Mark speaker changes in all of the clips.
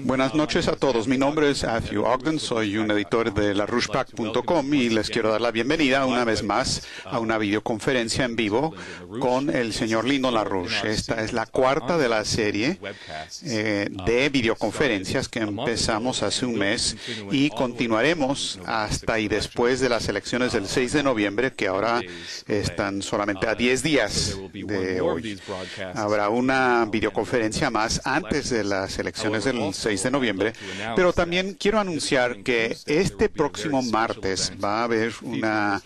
Speaker 1: Buenas noches a todos. Mi nombre es Matthew Ogden, soy un editor de larouchepac.com y les quiero dar la bienvenida una vez más a una videoconferencia en vivo con el señor Lyndon LaRouche. Esta es la cuarta de la serie de videoconferencias que empezamos hace un mes y continuaremos hasta y después de las elecciones del 6 de noviembre, que ahora están solamente a 10 días de hoy. Habrá una videoconferencia más antes de las elecciones del 6 de noviembre, pero también quiero anunciar que este próximo martes va a haber una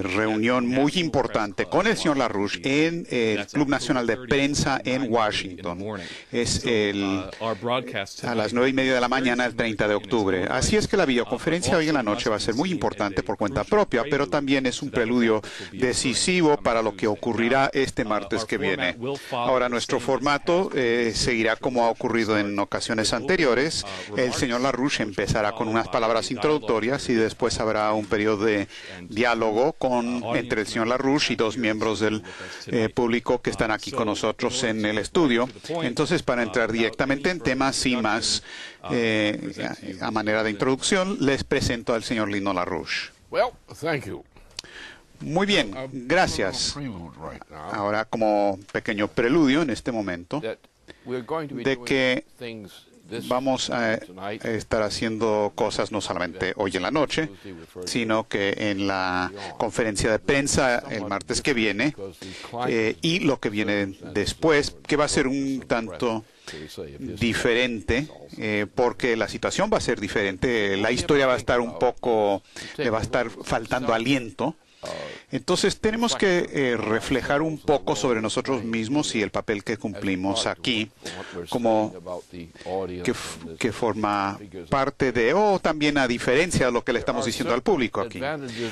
Speaker 1: reunión muy importante con el señor LaRouche en el Club Nacional de Prensa en Washington. Es a las 9:30 de la mañana, el 30 de octubre. Así es que la videoconferencia hoy en la noche va a ser muy importante por cuenta propia, pero también es un preludio decisivo para lo que ocurrirá este martes que viene. Ahora, nuestro formato seguirá como ha ocurrido en ocasiones anteriores. El señor LaRouche empezará con unas palabras introductorias y después habrá un periodo de diálogo entre el señor LaRouche y dos miembros del público que están aquí con nosotros en el estudio. Entonces, para entrar directamente en temas, sin más, a manera de introducción, les presento al señor Lyndon LaRouche. Muy bien, gracias. Ahora, como pequeño preludio en este momento, de que vamos a estar haciendo cosas no solamente hoy en la noche, sino que en la conferencia de prensa el martes que viene y lo que viene después, que va a ser un tanto diferente, porque la situación va a ser diferente, la historia va a estar un poco, le va a estar faltando aliento. Entonces tenemos que reflejar un poco sobre nosotros mismos y el papel que cumplimos aquí, como que forma parte de, o también a diferencia de lo que le estamos diciendo al público aquí.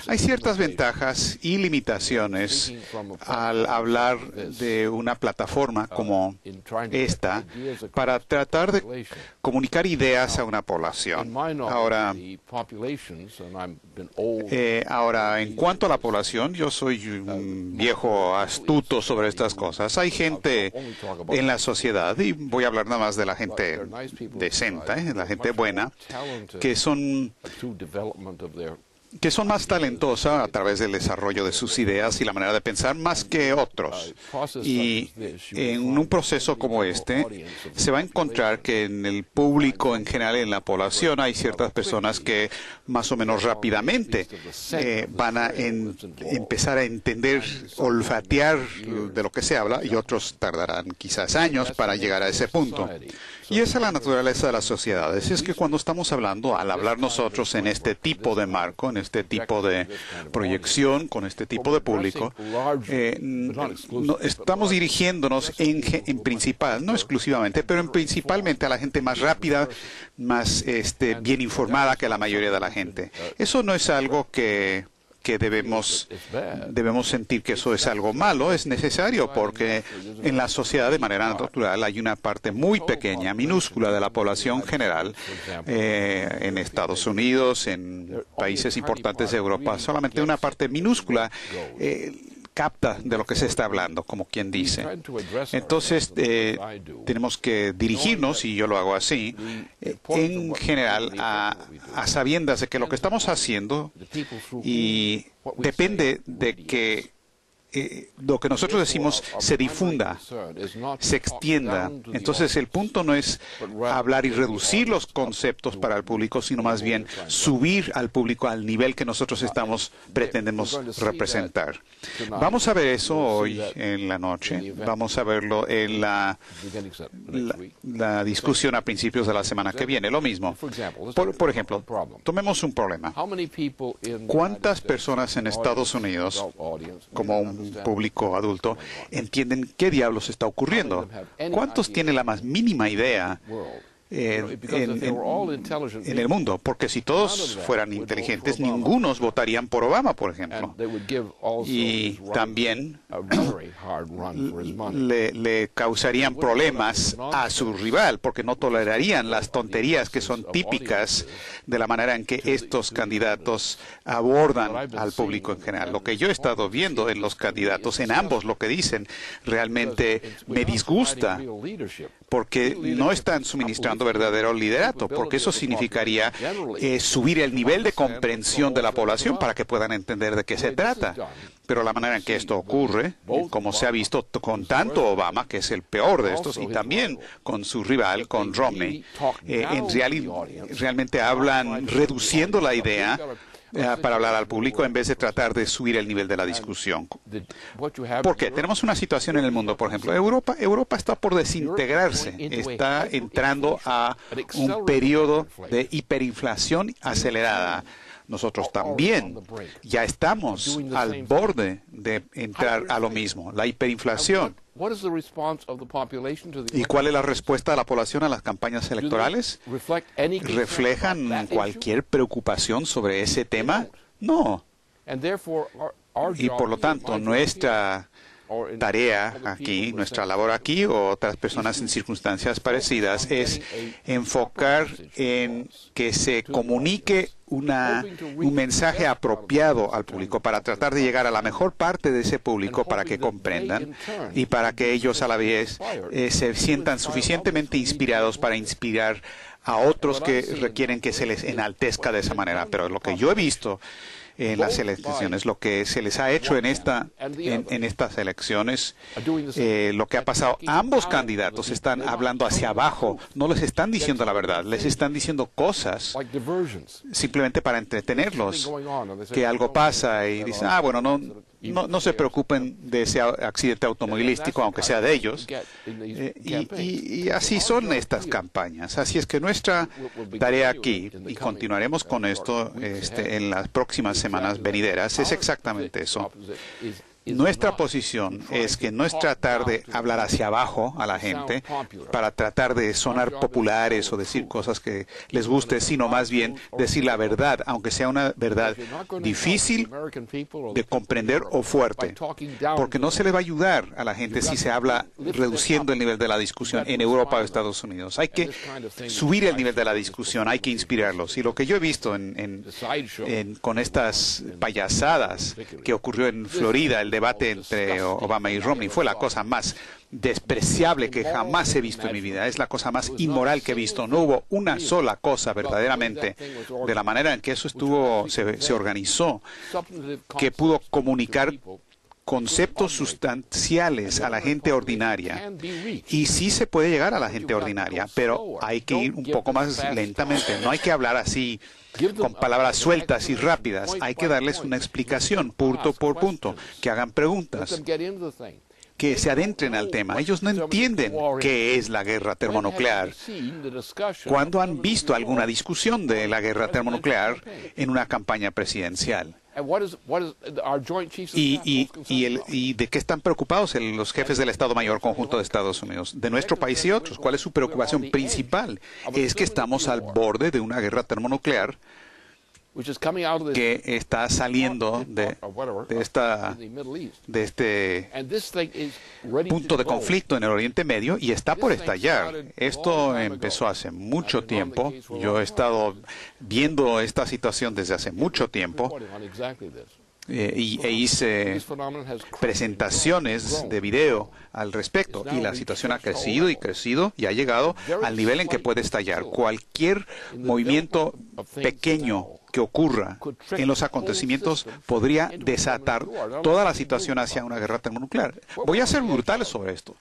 Speaker 1: Hay ciertas ventajas y limitaciones al hablar de una plataforma como esta para tratar de comunicar ideas a una población. Ahora, en cuanto a la población, yo soy un viejo astuto sobre estas cosas. Hay gente en la sociedad, y voy a hablar nada más de la gente decente, la gente buena, que son más talentosa a través del desarrollo de sus ideas y la manera de pensar más que otros. Y en un proceso como este, se va a encontrar que en el público en general, en la población, hay ciertas personas que más o menos rápidamente van a empezar a entender, olfatear de lo que se habla, y otros tardarán quizás años para llegar a ese punto. Y esa es la naturaleza de las sociedades. Es que cuando estamos hablando, al hablar nosotros en este tipo de marco, en este tipo de proyección, con este tipo de público, estamos dirigiéndonos en principal, no exclusivamente, pero principalmente a la gente más rápida, más bien informada que la mayoría de la gente. Eso no es algo que debemos sentir que eso es algo malo. Es necesario porque en la sociedad de manera natural hay una parte muy pequeña, minúscula de la población general en Estados Unidos, en países importantes de Europa, solamente una parte minúscula capta de lo que se está hablando, como quien dice. Entonces, tenemos que dirigirnos, y yo lo hago así, en general a sabiendas de que lo que estamos haciendo y depende de que lo que nosotros decimos se difunda, se extienda. Entonces, el punto no es hablar y reducir los conceptos para el público, sino más bien subir al público al nivel que nosotros pretendemos representar. Vamos a ver eso hoy en la noche. Vamos a verlo en la discusión a principios de la semana que viene. Lo mismo. Por ejemplo, tomemos un problema. ¿Cuántas personas en Estados Unidos, como un público adulto, entienden qué diablos está ocurriendo? ¿Cuántos tienen la más mínima idea en el mundo, porque si todos fueran inteligentes, ningunos votarían por Obama, por ejemplo. Y también le causarían problemas a su rival, porque no tolerarían las tonterías que son típicas de la manera en que estos candidatos abordan al público en general. Lo que yo he estado viendo en los candidatos, en ambos, lo que dicen, realmente me disgusta, porque no están suministrando verdadero liderato, porque eso significaría subir el nivel de comprensión de la población para que puedan entender de qué se trata. Pero la manera en que esto ocurre, como se ha visto con tanto Obama, que es el peor de estos, y también con su rival, con Romney, realmente hablan reduciendo la idea para hablar al público en vez de tratar de subir el nivel de la discusión. ¿Por qué? Tenemos una situación en el mundo, por ejemplo, Europa está por desintegrarse, está entrando a un periodo de hiperinflación acelerada. Nosotros también ya estamos al borde de entrar a lo mismo, la hiperinflación. ¿Y cuál es la respuesta de la población a las campañas electorales? ¿Reflejan cualquier preocupación sobre ese tema? No. Y por lo tanto, nuestra tarea aquí, nuestra labor aquí o otras personas en circunstancias parecidas es enfocar en que se comunique un mensaje apropiado al público para tratar de llegar a la mejor parte de ese público para que comprendan y para que ellos a la vez se sientan suficientemente inspirados para inspirar a otros que requieren que se les enaltezca de esa manera. Pero lo que yo he visto en las elecciones, lo que se les ha hecho en estas elecciones, lo que ha pasado, ambos candidatos están hablando hacia abajo, no les están diciendo la verdad, les están diciendo cosas simplemente para entretenerlos, que algo pasa y dicen, bueno, no se preocupen de ese accidente automovilístico, aunque sea de ellos. Y así son estas campañas. Así es que nuestra tarea aquí, y continuaremos con esto en las próximas semanas venideras, es exactamente eso. Nuestra posición es que no es tratar de hablar hacia abajo a la gente para tratar de sonar populares o decir cosas que les guste, sino más bien decir la verdad, aunque sea una verdad difícil de comprender o fuerte, porque no se le va a ayudar a la gente si se habla reduciendo el nivel de la discusión en Europa o Estados Unidos. Hay que subir el nivel de la discusión, hay que inspirarlos. Y lo que yo he visto con estas payasadas que ocurrió en Florida, el debate entre Obama y Romney, fue la cosa más despreciable que jamás he visto en mi vida. Es la cosa más inmoral que he visto. No hubo una sola cosa verdaderamente de la manera en que eso se organizó, que pudo comunicar conceptos sustanciales a la gente ordinaria. Y sí se puede llegar a la gente ordinaria, pero hay que ir un poco más lentamente. No hay que hablar así con palabras sueltas y rápidas. Hay que darles una explicación punto por punto, que hagan preguntas, que se adentren al tema. Ellos no entienden qué es la guerra termonuclear. ¿Cuándo han visto alguna discusión de la guerra termonuclear en una campaña presidencial? ¿Y de qué están preocupados los jefes del Estado Mayor Conjunto de Estados Unidos, de nuestro país y otros? ¿Cuál es su preocupación principal? Es que estamos al borde de una guerra termonuclear que está saliendo de este punto de conflicto en el Oriente Medio y está por estallar. Esto empezó hace mucho tiempo. Yo he estado viendo esta situación desde hace mucho tiempo. E hice presentaciones de video al respecto y la situación ha crecido y crecido y ha llegado al nivel en que puede estallar. Cualquier movimiento pequeño que ocurra en los acontecimientos podría desatar toda la situación hacia una guerra termonuclear. Voy a ser brutal sobre esto.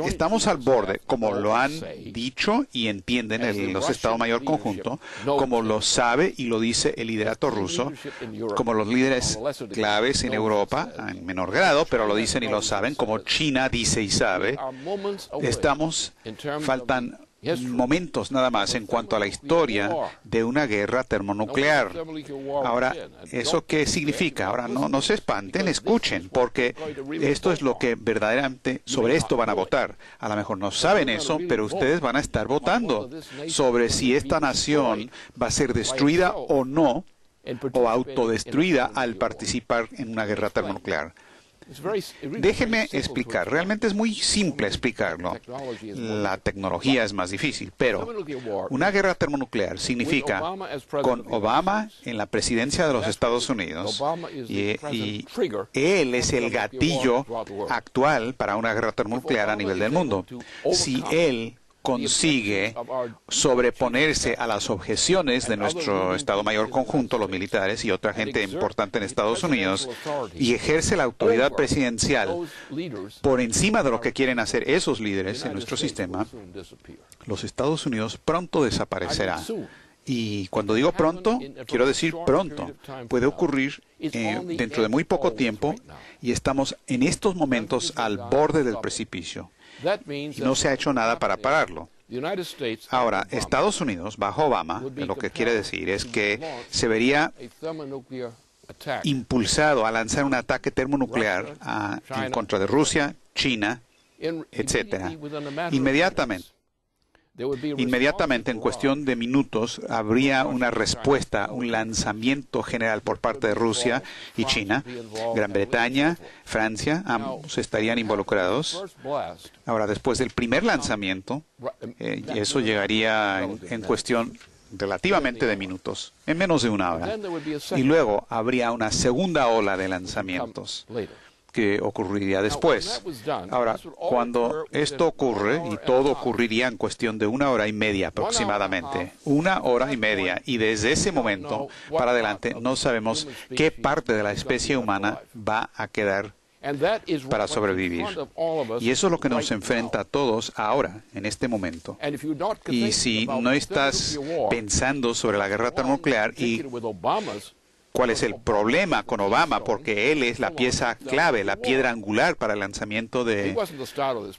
Speaker 1: Estamos al borde, como lo han dicho y entienden los Estados Mayor Conjunto, como lo sabe y lo dice el liderato ruso, como los líderes claves en Europa, en menor grado, pero lo dicen y lo saben, como China dice y sabe. Faltan momentos nada más en cuanto a la historia de una guerra termonuclear. Ahora, ¿eso qué significa? Ahora, no se espanten, escuchen, porque esto es lo que verdaderamente sobre esto van a votar. A lo mejor no saben eso, pero ustedes van a estar votando sobre si esta nación va a ser destruida o no, o autodestruida al participar en una guerra termonuclear. Déjenme explicar. Realmente es muy simple explicarlo. La tecnología es más difícil, pero una guerra termonuclear significa, con Obama en la presidencia de los Estados Unidos, y él es el gatillo actual para una guerra termonuclear a nivel del mundo. Si él consigue sobreponerse a las objeciones de nuestro Estado Mayor Conjunto, los militares y otra gente importante en Estados Unidos, y ejerce la autoridad presidencial por encima de lo que quieren hacer esos líderes en nuestro sistema, los Estados Unidos pronto desaparecerá. Y cuando digo pronto, quiero decir pronto. Puede ocurrir dentro de muy poco tiempo, y estamos en estos momentos al borde del precipicio. Y no se ha hecho nada para pararlo. Ahora, Estados Unidos, bajo Obama, lo que quiere decir es que se vería impulsado a lanzar un ataque termonuclear en contra de Rusia, China, etcétera, inmediatamente. Inmediatamente, en cuestión de minutos, habría una respuesta, un lanzamiento general por parte de Rusia y China. Gran Bretaña, Francia, ambos estarían involucrados. Ahora, después del primer lanzamiento, eso llegaría en cuestión relativamente de minutos, en menos de una hora. Y luego habría una segunda ola de lanzamientos que ocurriría después. Ahora, cuando esto ocurre, y todo ocurriría en cuestión de 1 hora y media aproximadamente, 1 hora y media, y desde ese momento para adelante no sabemos qué parte de la especie humana va a quedar para sobrevivir. Y eso es lo que nos enfrenta a todos ahora, en este momento. Y si no estás pensando sobre la guerra termonuclear y cuál es el problema con Obama, porque él es la pieza clave, la piedra angular para el lanzamiento de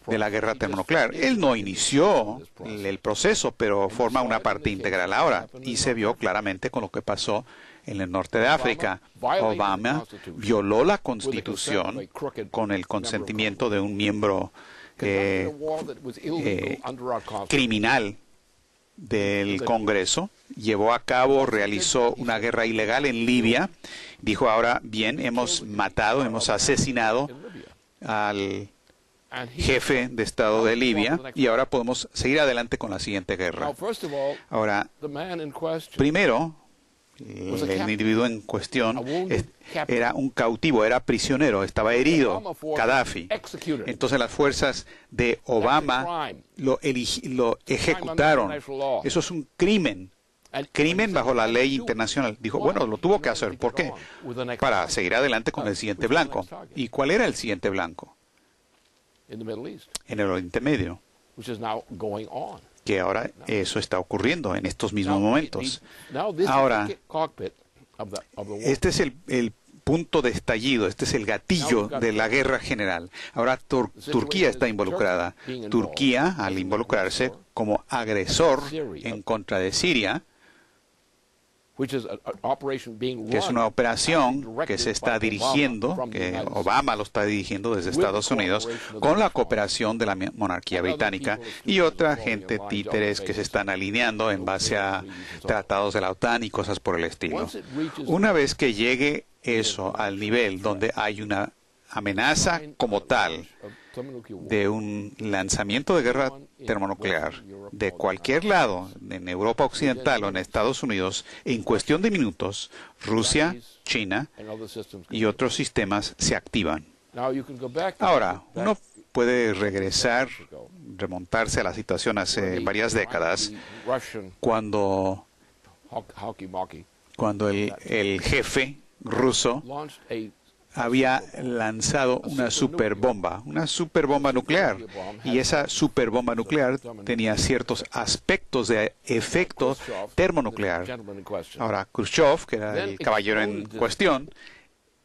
Speaker 1: la guerra termonuclear. Él no inició el proceso, pero forma una parte integral ahora, y se vio claramente con lo que pasó en el norte de África. Obama violó la Constitución con el consentimiento de un miembro criminal del Congreso, realizó una guerra ilegal en Libia. Dijo, ahora bien, hemos asesinado al jefe de Estado de Libia, y ahora podemos seguir adelante con la siguiente guerra. Ahora, primero, el individuo en cuestión era un cautivo, era prisionero, estaba herido, Gaddafi. Entonces las fuerzas de Obama lo ejecutaron. Eso es un crimen bajo la ley internacional. Dijo, bueno, lo tuvo que hacer. ¿Por qué? Para seguir adelante con el siguiente blanco. ¿Y cuál era el siguiente blanco? En el Oriente Medio. Que ahora eso está ocurriendo en estos mismos momentos. Ahora, este es el punto de estallido, este es el gatillo de la guerra general. Ahora Turquía está involucrada. Turquía, al involucrarse como agresor en contra de Siria, que es una operación que se está dirigiendo, que Obama lo está dirigiendo desde Estados Unidos, con la cooperación de la monarquía británica y otra gente títeres que se están alineando en base a tratados de la OTAN y cosas por el estilo. Una vez que llegue eso al nivel donde hay una amenaza como tal de un lanzamiento de guerra termonuclear de cualquier lado, en Europa Occidental o en Estados Unidos, en cuestión de minutos, Rusia, China y otros sistemas se activan. Ahora, uno puede remontarse a la situación hace varias décadas, cuando el jefe ruso había lanzado una superbomba nuclear, y esa superbomba nuclear tenía ciertos aspectos de efecto termonuclear. Ahora, Khrushchev, que era el caballero en cuestión,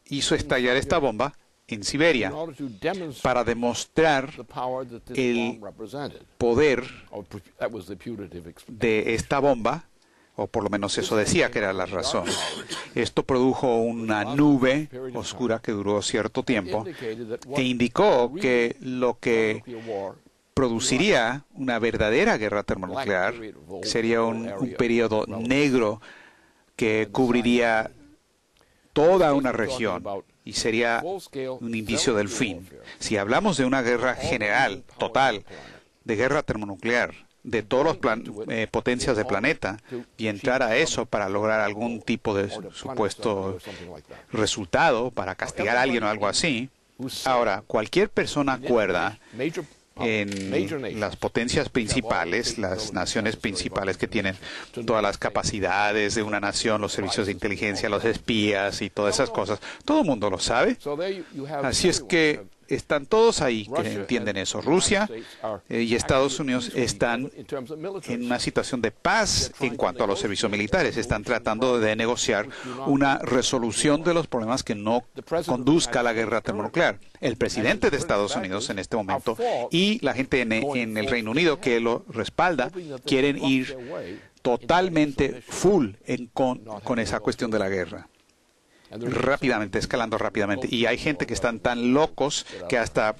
Speaker 1: hizo estallar esta bomba en Siberia para demostrar el poder de esta bomba, o por lo menos eso decía que era la razón. Esto produjo una nube oscura que duró cierto tiempo, que indicó que lo que produciría una verdadera guerra termonuclear sería un periodo negro que cubriría toda una región y sería un indicio del fin. Si hablamos de una guerra general, total, de guerra termonuclear, de todas las potencias del planeta, y entrar a eso para lograr algún tipo de supuesto resultado, para castigar a alguien o algo así. Ahora, cualquier persona cuerda en las potencias principales, las naciones principales que tienen todas las capacidades de una nación, los servicios de inteligencia, los espías y todas esas cosas, todo el mundo lo sabe. Así es que están todos ahí que entienden eso. Rusia y Estados Unidos están en una situación de paz en cuanto a los servicios militares. Están tratando de negociar una resolución de los problemas que no conduzca a la guerra termonuclear. El presidente de Estados Unidos en este momento y la gente en el Reino Unido que lo respalda quieren ir totalmente full con esa cuestión de la guerra. Rápidamente, escalando rápidamente. Y hay gente que están tan locos que hasta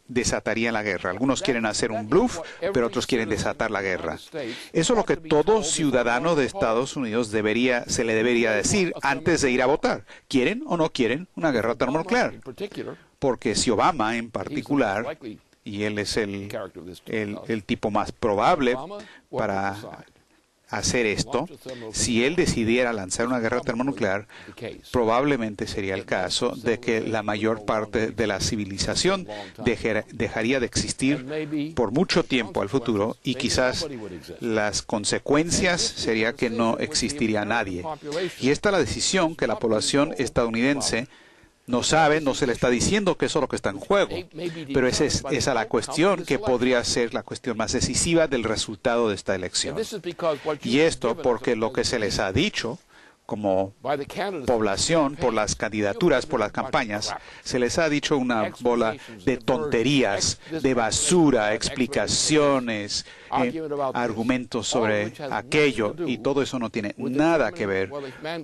Speaker 1: desatarían la guerra. Algunos quieren hacer un bluff, pero otros quieren desatar la guerra. Eso es lo que todo ciudadano de Estados Unidos se le debería decir antes de ir a votar. ¿Quieren o no quieren una guerra termonuclear? Porque si Obama en particular, y él es el tipo más probable para hacer esto, si él decidiera lanzar una guerra termonuclear, probablemente sería el caso de que la mayor parte de la civilización dejaría de existir por mucho tiempo al futuro, y quizás las consecuencias sería que no existiría nadie. Y esta es la decisión que la población estadounidense no sabe, no se le está diciendo que eso es lo que está en juego, pero esa es la cuestión que podría ser la cuestión más decisiva del resultado de esta elección. Y esto porque lo que se les ha dicho como población, por las candidaturas, por las campañas, se les ha dicho una bola de tonterías, de basura, explicaciones, argumentos sobre aquello, y todo eso no tiene nada que ver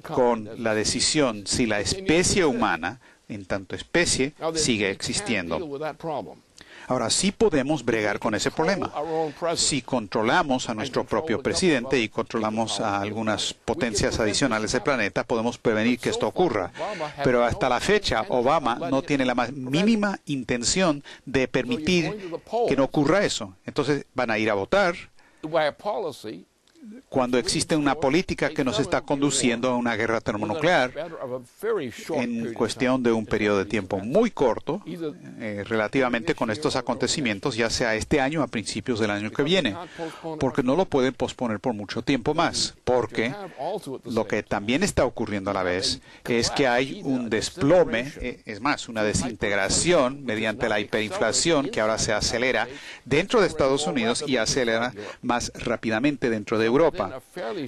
Speaker 1: con la decisión si la especie humana, en tanto especie, sigue existiendo. Ahora, sí podemos bregar con ese problema. Si controlamos a nuestro propio presidente y controlamos a algunas potencias adicionales del planeta, podemos prevenir que esto ocurra. Pero hasta la fecha, Obama no tiene la más mínima intención de permitir que no ocurra eso. Entonces, van a ir a votar cuando existe una política que nos está conduciendo a una guerra termonuclear en cuestión de un periodo de tiempo muy corto, relativamente con estos acontecimientos, ya sea este año o a principios del año que viene, porque no lo pueden posponer por mucho tiempo más, porque lo que también está ocurriendo a la vez es que hay un desplome, es más, una desintegración mediante la hiperinflación que ahora se acelera dentro de Estados Unidos y acelera más rápidamente dentro de Europa.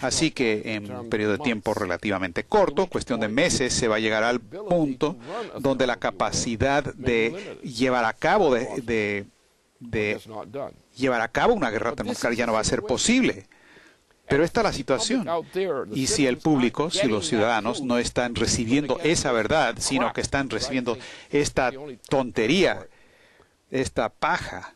Speaker 1: Así que en un periodo de tiempo relativamente corto, cuestión de meses, se va a llegar al punto donde la capacidad de llevar a cabo llevar a cabo una guerra termonuclear ya no va a ser posible. Pero esta es la situación. Y si el público, si los ciudadanos no están recibiendo esa verdad, sino que están recibiendo esta tontería, esta paja,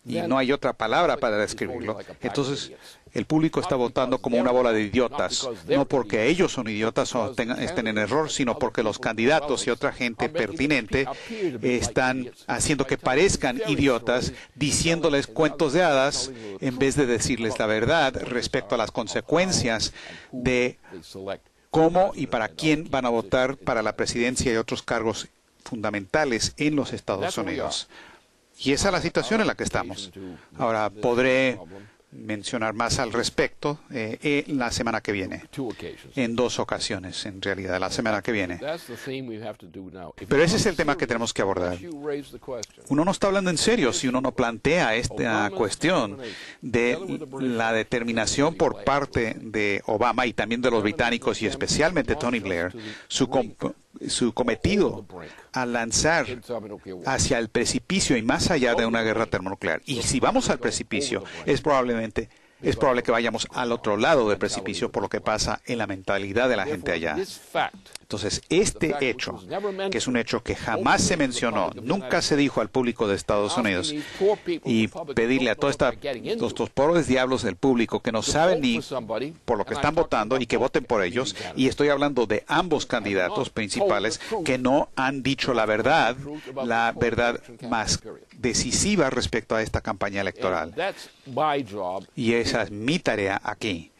Speaker 1: y no hay otra palabra para describirlo, entonces el público está votando como una bola de idiotas, no porque ellos son idiotas o estén en error, sino porque los candidatos y otra gente pertinente están haciendo que parezcan idiotas, diciéndoles cuentos de hadas en vez de decirles la verdad respecto a las consecuencias de cómo y para quién van a votar para la presidencia y otros cargos fundamentales en los Estados Unidos. Y esa es la situación en la que estamos. Ahora, podré mencionar más al respecto la semana que viene. En dos ocasiones, en realidad, la semana que viene. Pero ese es el tema que tenemos que abordar. Uno no está hablando en serio si uno no plantea esta cuestión de la determinación por parte de Obama y también de los británicos y especialmente Tony Blair, su su cometido a lanzar hacia el precipicio y más allá de una guerra termonuclear. Y si vamos al precipicio, es probable que vayamos al otro lado del precipicio por lo que pasa en la mentalidad de la gente allá. Entonces, este hecho, que es un hecho que jamás se mencionó, nunca se dijo al público de Estados Unidos, y pedirle a todos estos pobres diablos del público que no saben ni por lo que están votando y que voten por ellos, y estoy hablando de ambos candidatos principales que no han dicho la verdad más decisiva respecto a esta campaña electoral. Y esa es mi tarea aquí,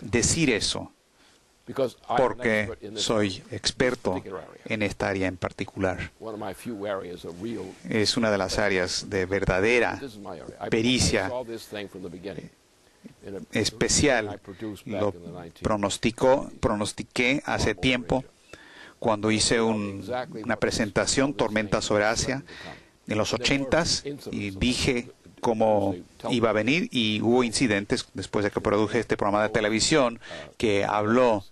Speaker 1: decir eso, porque soy experto en esta área en particular. Es una de las áreas de verdadera pericia especial. Lo pronostiqué hace tiempo cuando hice una presentación, Tormenta sobre Asia, en los 80s, y dije cómo iba a venir, y hubo incidentes después de que produje este programa de televisión que habló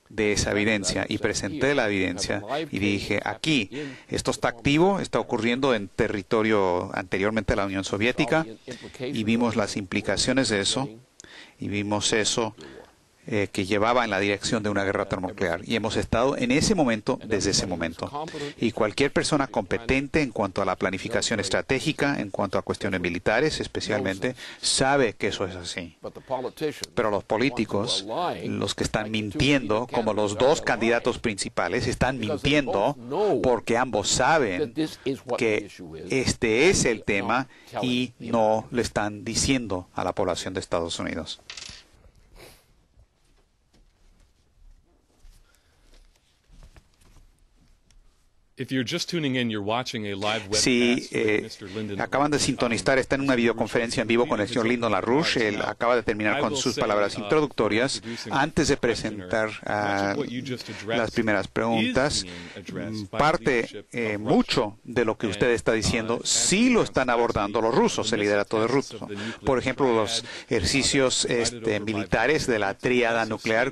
Speaker 1: de esa evidencia, y presenté la evidencia y dije, aquí, esto está activo, está ocurriendo en territorio anteriormente de la Unión Soviética, y vimos las implicaciones de eso, y vimos eso que llevaba en la dirección de una guerra termonuclear. Y hemos estado en ese momento, desde ese momento. Y cualquier persona competente en cuanto a la planificación estratégica, en cuanto a cuestiones militares especialmente, sabe que eso es así. Pero los políticos, los que están mintiendo, como los dos candidatos principales, están mintiendo porque ambos saben que este es el tema y no le están diciendo a la población de Estados Unidos. Si acaban de sintonizar, está en una videoconferencia en vivo con el señor Lyndon LaRouche. Él acaba de terminar con sus palabras introductorias. Antes de presentar las primeras preguntas, mucho de lo que usted está diciendo sí lo están abordando los rusos, el liderato de ruso. Por ejemplo, los ejercicios militares de la tríada nuclear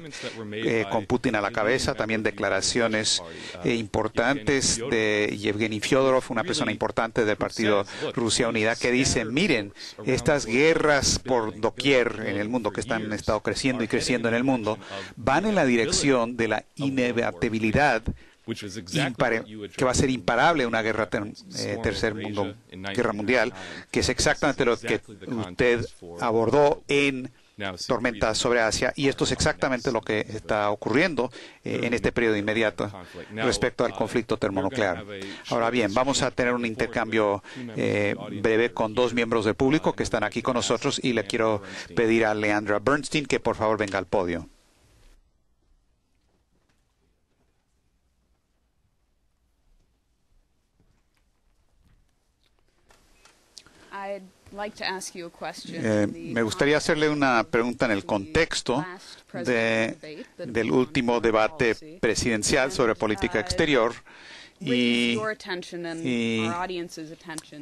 Speaker 1: con Putin a la cabeza, también declaraciones importantes de Yevgeny Fyodorov, una persona importante del partido Rusia Unida, que dice, miren, estas guerras por doquier en el mundo que han estado creciendo y creciendo en el mundo, van en la dirección de la inevitabilidad que va a ser imparable una guerra guerra mundial, que es exactamente lo que usted abordó en Tormenta sobre Asia, y esto es exactamente lo que está ocurriendo en este periodo inmediato respecto al conflicto termonuclear. Ahora bien, vamos a tener un intercambio breve con dos miembros del público que están aquí con nosotros, y le quiero pedir a Leandra Bernstein que por favor venga al podio. Me gustaría hacerle una pregunta en el contexto del último debate presidencial sobre política exterior, y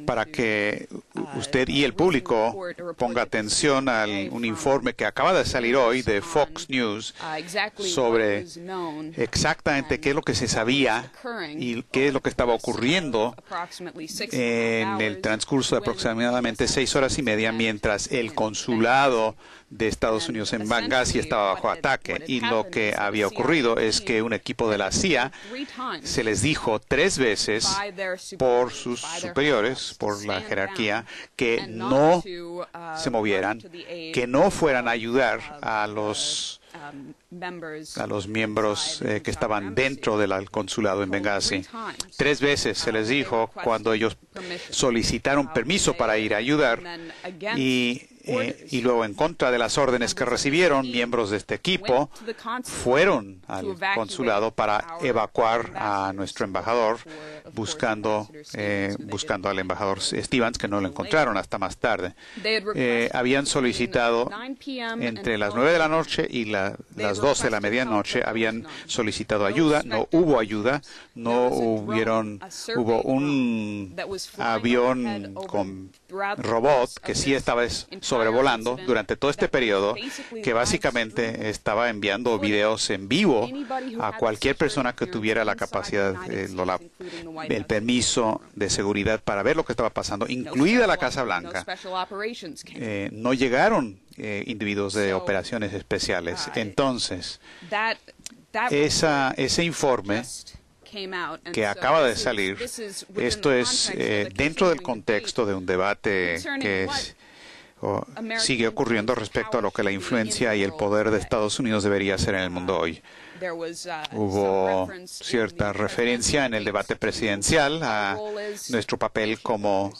Speaker 1: para que usted y el público ponga atención a un informe que acaba de salir hoy de Fox News sobre exactamente qué es lo que se sabía y qué es lo que estaba ocurriendo en el transcurso de aproximadamente 6 horas y media mientras el consulado de Estados Unidos en Benghazi estaba bajo ataque. Y lo que había ocurrido es que un equipo de la CIA se les dijo 3 veces por sus superiores, por la jerarquía, que no se movieran, que no fueran a ayudar a los miembros que estaban dentro del consulado en Benghazi. 3 veces se les dijo cuando ellos solicitaron permiso para ir a ayudar, y luego, en contra de las órdenes que recibieron, miembros de este equipo fueron al consulado para evacuar a nuestro embajador, buscando al embajador Stevens, que no lo encontraron hasta más tarde. Habían solicitado entre las 9 de la noche y las 12 de la medianoche, habían solicitado ayuda. No hubo ayuda, hubo un avión con robot que sí estaba sobrevolando durante todo este periodo, que básicamente estaba enviando videos en vivo a cualquier persona que tuviera la capacidad, el permiso de seguridad para ver lo que estaba pasando, incluida la Casa Blanca. No llegaron individuos de operaciones especiales. Entonces, ese informe que acaba de salir, esto es dentro del contexto de un debate que sigue ocurriendo respecto a lo que la influencia y el poder de Estados Unidos debería ser en el mundo hoy. Hubo cierta referencia en el debate presidencial a nuestro papel como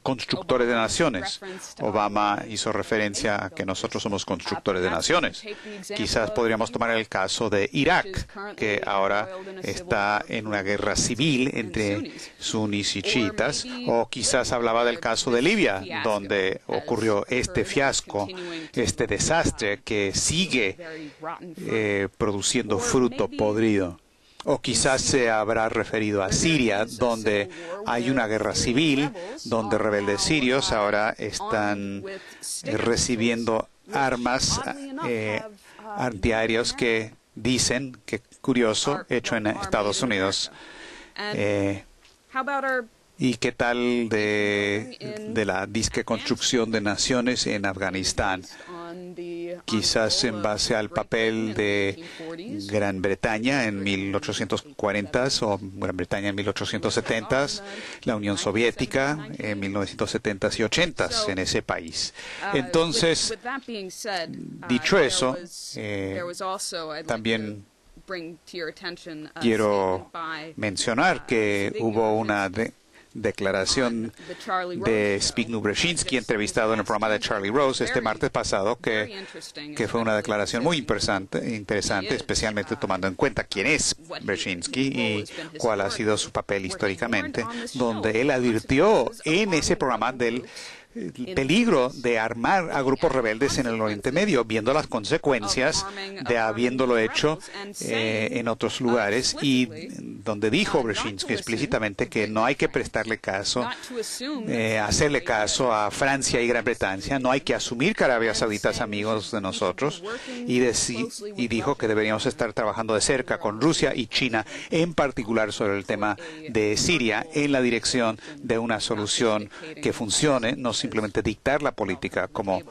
Speaker 1: constructores de naciones. Obama hizo referencia a que nosotros somos constructores de naciones. Quizás podríamos tomar el caso de Irak, que ahora está en una guerra civil entre sunis y chiitas, o quizás hablaba del caso de Libia, donde ocurrió este fiasco, este desastre que sigue produciendo fruto podrido. O quizás se habrá referido a Siria, donde hay una guerra civil, donde rebeldes sirios ahora están recibiendo armas antiaéreos que dicen, que curioso, hecho en Estados Unidos. ¿Y qué tal de la disque construcción de naciones en Afganistán? Quizás en base al papel de Gran Bretaña en 1840 o Gran Bretaña en 1870, la Unión Soviética en 1970 y 80 en ese país. Entonces, dicho eso, también quiero mencionar que hubo una declaración de Zbigniew Brzezinski, entrevistado en el programa de Charlie Rose este martes pasado, que fue una declaración muy interesante, especialmente tomando en cuenta quién es Brzezinski y cuál ha sido su papel históricamente, donde él advirtió en ese programa del peligro de armar a grupos rebeldes en el Oriente Medio, viendo las consecuencias de habiéndolo hecho en otros lugares, y donde dijo Brzezinski explícitamente que no hay que prestarle caso, hacerle caso a Francia y Gran Bretaña, no hay que asumir que Arabia Saudita es amigos de nosotros, y dijo que deberíamos estar trabajando de cerca con Rusia y China, en particular sobre el tema de Siria, en la dirección de una solución que funcione, no simplemente dictar la política como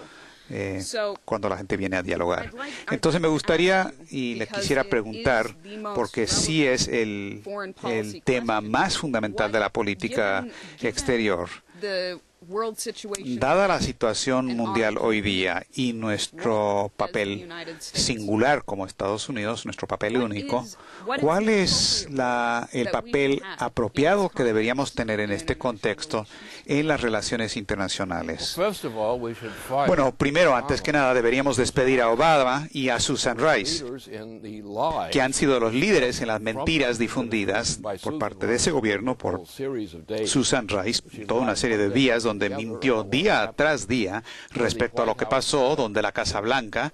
Speaker 1: cuando la gente viene a dialogar. Entonces me gustaría y le quisiera preguntar, porque sí es el tema más fundamental de la política exterior, dada la situación mundial hoy día y nuestro papel singular como Estados Unidos, nuestro papel único, ¿cuál es el papel apropiado que deberíamos tener en este contexto en las relaciones internacionales? Bueno, primero, antes que nada, deberíamos despedir a Obama y a Susan Rice, que han sido los líderes en las mentiras difundidas por parte de ese gobierno por Susan Rice, toda una serie de días donde mintió día tras día respecto a lo que pasó, donde la Casa Blanca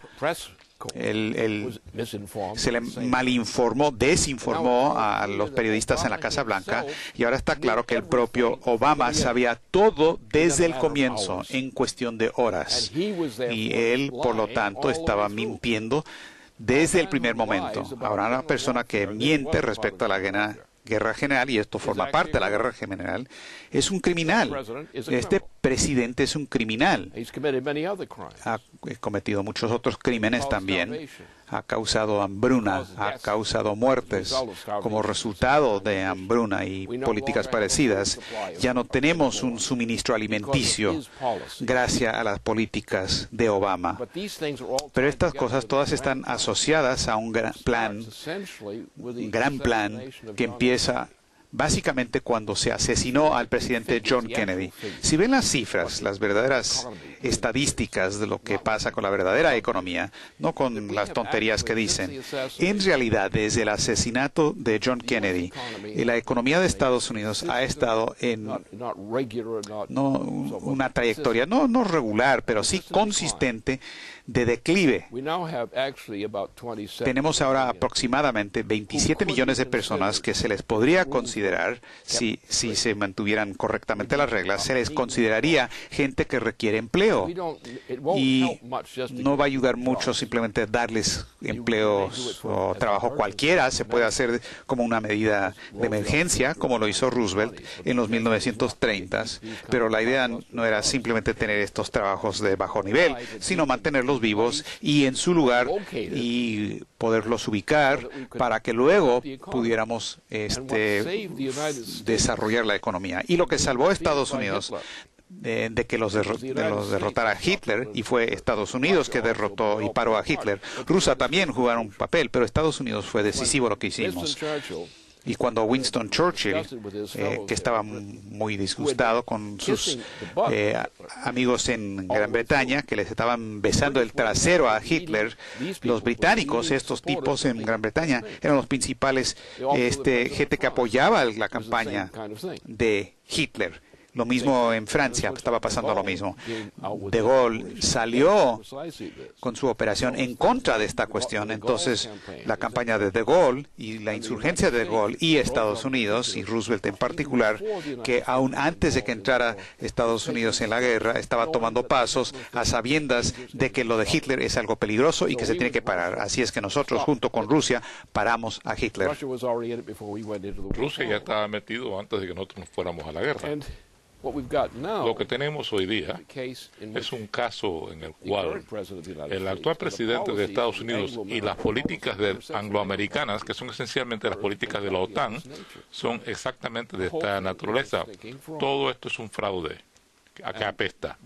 Speaker 1: se le malinformó, desinformó a los periodistas en la Casa Blanca, y ahora está claro que el propio Obama sabía todo desde el comienzo, en cuestión de horas, y él, por lo tanto, estaba mintiendo desde el primer momento. Ahora, una persona que miente respecto a la guerra general, y esto forma parte de la guerra general, es un criminal. Este presidente es un criminal. Ha cometido muchos otros crímenes también. Ha causado hambruna, ha causado muertes como resultado de hambruna y políticas parecidas. Ya no tenemos un suministro alimenticio gracias a las políticas de Obama. Pero estas cosas todas están asociadas a un gran plan que empieza básicamente cuando se asesinó al presidente John Kennedy. Si ven las cifras, las verdaderas estadísticas de lo que pasa con la verdadera economía, no con las tonterías que dicen, en realidad desde el asesinato de John Kennedy, la economía de Estados Unidos ha estado en una trayectoria no regular, pero sí consistente, de declive. Tenemos ahora aproximadamente 27 millones de personas que se les podría considerar considerar, si se mantuvieran correctamente las reglas, se les consideraría gente que requiere empleo. Y no va a ayudar mucho simplemente darles empleos o trabajo cualquiera. Se puede hacer como una medida de emergencia, como lo hizo Roosevelt en los 1930s, pero la idea no era simplemente tener estos trabajos de bajo nivel, sino mantenerlos vivos y en su lugar y poderlos ubicar para que luego pudiéramos desarrollar la economía. Y lo que salvó a Estados Unidos de que los derrotara Hitler, y fue Estados Unidos que derrotó y paró a Hitler. Rusia también jugaron un papel, pero Estados Unidos fue decisivo lo que hicimos. Y cuando Winston Churchill, que estaba muy disgustado con sus amigos en Gran Bretaña, que les estaban besando el trasero a Hitler, los británicos, estos tipos en Gran Bretaña, eran los principales gente que apoyaba la campaña de Hitler. Lo mismo en Francia, estaba pasando lo mismo. De Gaulle salió con su operación en contra de esta cuestión. Entonces, la campaña de Gaulle y la insurgencia de Gaulle y Estados Unidos, y Roosevelt en particular, que aún antes de que entrara Estados Unidos en la guerra, estaba tomando pasos a sabiendas de que lo de Hitler es algo peligroso y que se tiene que parar. Así es que nosotros, junto con Rusia, paramos a Hitler.
Speaker 2: Rusia ya estaba metido antes de que nosotros nos fuéramos a la guerra. Lo que tenemos hoy día es un caso en el cual el actual presidente de Estados Unidos y las políticas angloamericanas, que son esencialmente las políticas de la OTAN, son exactamente de esta naturaleza. Todo esto es un fraude que apesta.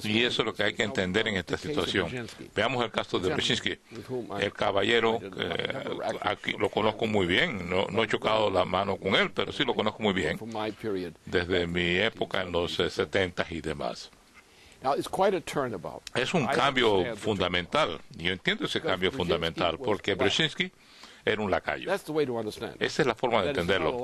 Speaker 2: Y eso es lo que hay que entender en esta situación. Veamos el caso de Brzezinski. El caballero, aquí lo conozco muy bien, no he chocado la mano con él, pero sí lo conozco muy bien, desde mi época en los 70 y demás. Es un cambio fundamental. Yo entiendo ese cambio fundamental, porque Brzezinski era un lacayo. Esa es la forma de entenderlo.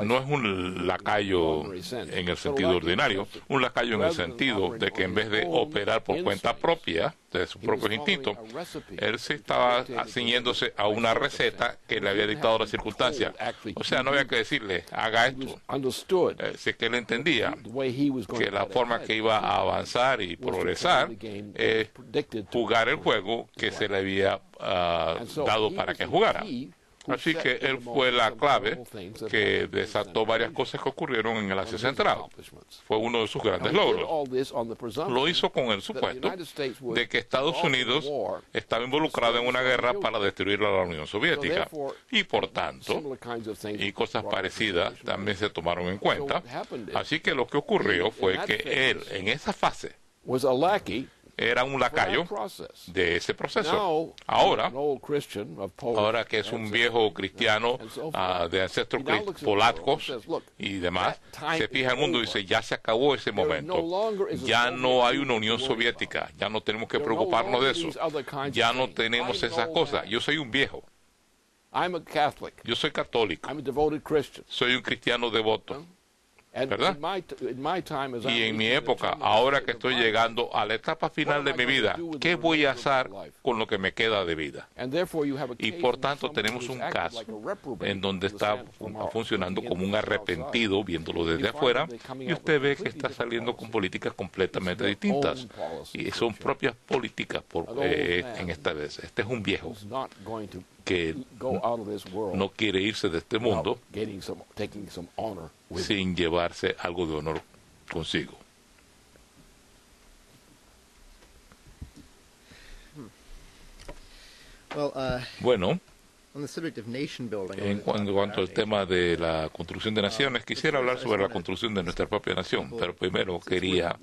Speaker 2: No es un lacayo en el sentido ordinario, un lacayo en el sentido de que en vez de operar por cuenta propia, de sus propios instintos, él se estaba ciñéndose a una receta que le había dictado la circunstancia. O sea, no había que decirle, haga esto. Sé que él entendía que la forma que iba a avanzar y progresar es jugar el juego que se le había dado para que jugara. Así que él fue la clave que desató varias cosas que ocurrieron en el Asia Central. Fue uno de sus grandes logros. Lo hizo con el supuesto de que Estados Unidos estaba involucrado en una guerra para destruir a la Unión Soviética. Y por tanto, y cosas parecidas también se tomaron en cuenta. Así que lo que ocurrió fue que él, en esa fase, era un lacayo de ese proceso. Ahora que es un viejo cristiano de ancestros polacos y demás, se fija el mundo y dice, ya se acabó ese momento. Ya no hay una Unión Soviética. Ya no tenemos que preocuparnos de eso. Ya no tenemos esas cosas. Yo soy un viejo. Yo soy católico. Soy un cristiano devoto. ¿Verdad? Y en mi época, ahora que estoy llegando a la etapa final de mi vida, ¿qué voy a hacer con lo que me queda de vida? Y por tanto tenemos un caso en donde está funcionando como un arrepentido, viéndolo desde afuera, y usted ve que está saliendo con políticas completamente distintas. Y son propias políticas en esta vez. Este es un viejo que no quiere irse de este mundo sin llevarse algo de honor consigo. Bueno, en cuanto al tema de la construcción de naciones, quisiera hablar sobre la construcción de nuestra propia nación, pero primero quería,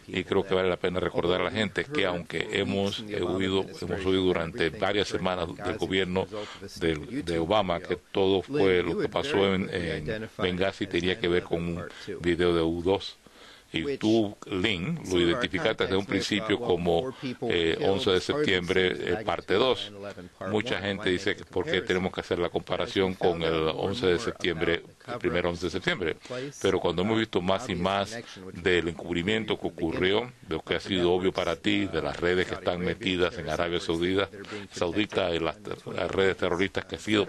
Speaker 2: y creo que vale la pena recordar a la gente, que aunque hemos oído durante varias semanas del gobierno de Obama que todo fue lo que pasó en Benghazi tenía que ver con un video de U2, y tú, Lynn, lo identificaste desde un principio como 11 de septiembre, parte 2. Mucha gente dice que por qué tenemos que hacer la comparación con el 11 de septiembre, el primero 11 de septiembre. Pero cuando hemos visto más y más del encubrimiento que ocurrió, de lo que ha sido obvio para ti, de las redes que están metidas en Arabia Saudita y las redes terroristas que han sido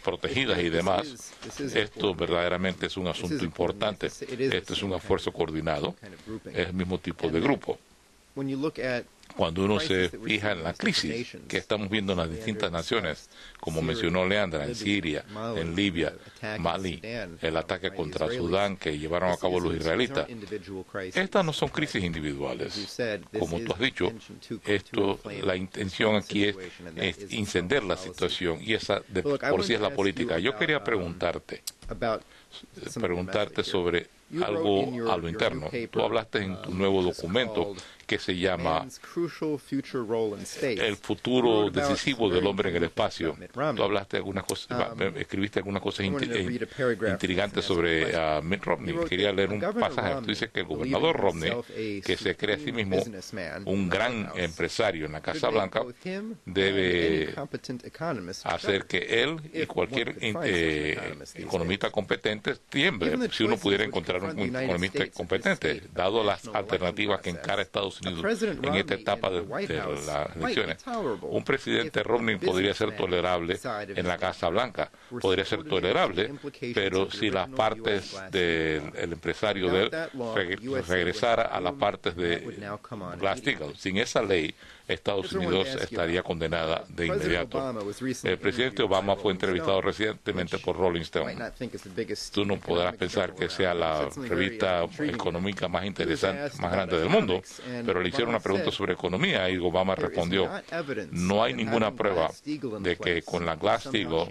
Speaker 2: protegidas y demás, esto verdaderamente es un asunto importante. Este es un esfuerzo coordinado, es el mismo tipo de grupo. Cuando uno se fija en la crisis que estamos viendo en las distintas naciones, como mencionó Leandra, en Siria, en Libia, Mali, el ataque contra Sudán que llevaron a cabo los israelitas, estas no son crisis individuales. Como tú has dicho, la intención aquí es incendiar la situación y esa por sí es la política. Yo quería preguntarte sobre algo a lo interno. Tú hablaste en tu nuevo documento que se llama El futuro decisivo del hombre en el espacio. Tú hablaste algunas cosas, escribiste algunas cosas intrigantes sobre Mitt Romney. Quería leer un pasaje. Tú dices que el gobernador Romney, que se cree a sí mismo un gran empresario en la Casa Blanca, debe hacer que él y cualquier economista competente tiemble si uno pudiera encontrar un economista competente, dado las alternativas que encara Estados Unidos en esta etapa de las elecciones. Un presidente Romney podría ser tolerable en la Casa Blanca, podría ser tolerable, pero si las partes del empresario de él regresara a las partes de Glass-Steagall, sin esa ley, Estados Unidos estaría condenada de inmediato. El presidente Obama fue entrevistado recientemente por Rolling Stone. Tú no podrás pensar que sea la revista económica más interesante, más grande del mundo, pero le hicieron una pregunta sobre economía y Obama respondió: no hay ninguna prueba de que con la Glass-Steagall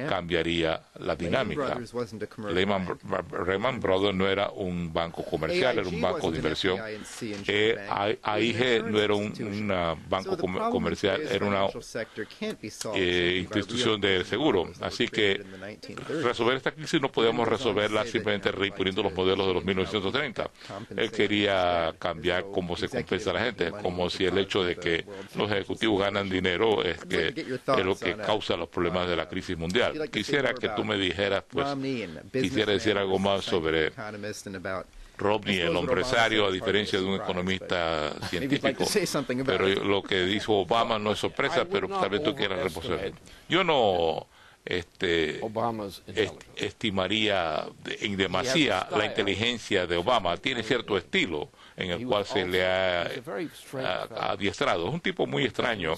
Speaker 2: cambiaría la dinámica. Lehman Brothers no era un banco comercial, era un banco de inversión. AIG no era un banco comercial, era una institución de seguro. Así que resolver esta crisis no podíamos resolverla simplemente reimponiendo los modelos de los 1930. Él quería cambiar cómo se compensa a la gente, como si el hecho de que los ejecutivos ganan dinero es lo que causa los problemas de la crisis mundial. Quisiera que tú me dijeras, quisiera decir algo más sobre Romney, el empresario, a diferencia de un economista científico. Pero lo que dijo Obama no es sorpresa, pero tal vez tú quieras responder. Yo no estimaría en demasía la inteligencia de Obama. Tiene cierto estilo en el cual se le ha adiestrado. Es un tipo muy extraño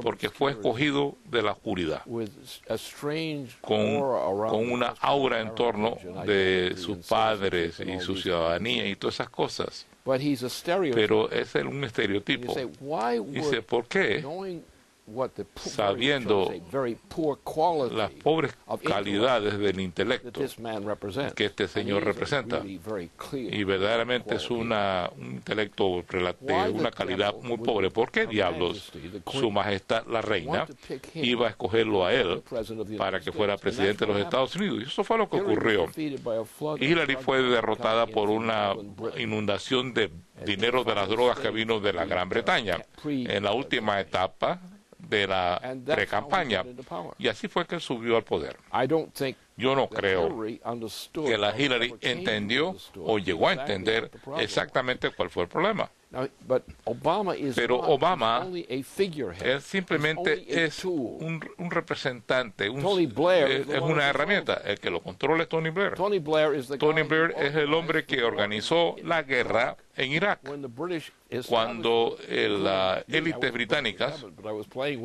Speaker 2: porque fue escogido de la oscuridad, con una aura en torno de sus padres y su ciudadanía y todas esas cosas. Pero es un estereotipo. Dice, ¿por qué? Sabiendo las pobres calidades del intelecto que este señor representa, y verdaderamente es un intelecto de una calidad muy pobre. ¿Por qué diablos Su Majestad la Reina iba a escogerlo a él para que fuera presidente de los Estados Unidos? Y eso fue lo que ocurrió. Hillary fue derrotada por una inundación de dinero de las drogas que vino de la Gran Bretaña en la última etapa de la pre-campaña, y así fue que él subió al poder. Yo no creo que la Hillary entendió o llegó a entender exactamente cuál fue el problema. Pero Obama simplemente es un representante, es una herramienta. El que lo controla es Tony Blair. Tony Blair es el hombre que organizó la guerra en Irak. Cuando las élites británicas,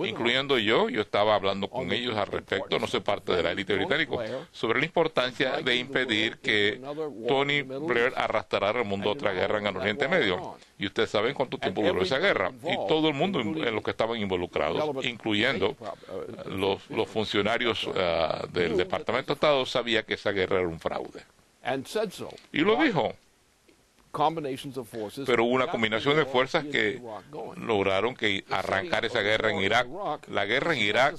Speaker 2: incluyendo yo estaba hablando con ellos al respecto, no soy parte de la élite británica, sobre la importancia de impedir que Tony Blair arrastrara al mundo a otra guerra en el Oriente Medio. Y ustedes saben cuánto tiempo duró esa guerra. Y todo el mundo en los que estaban involucrados, incluyendo los funcionarios del Departamento de Estado, sabía que esa guerra era un fraude. Y lo dijo. Pero hubo una combinación de fuerzas que lograron que arrancar esa guerra en Irak. La guerra en Irak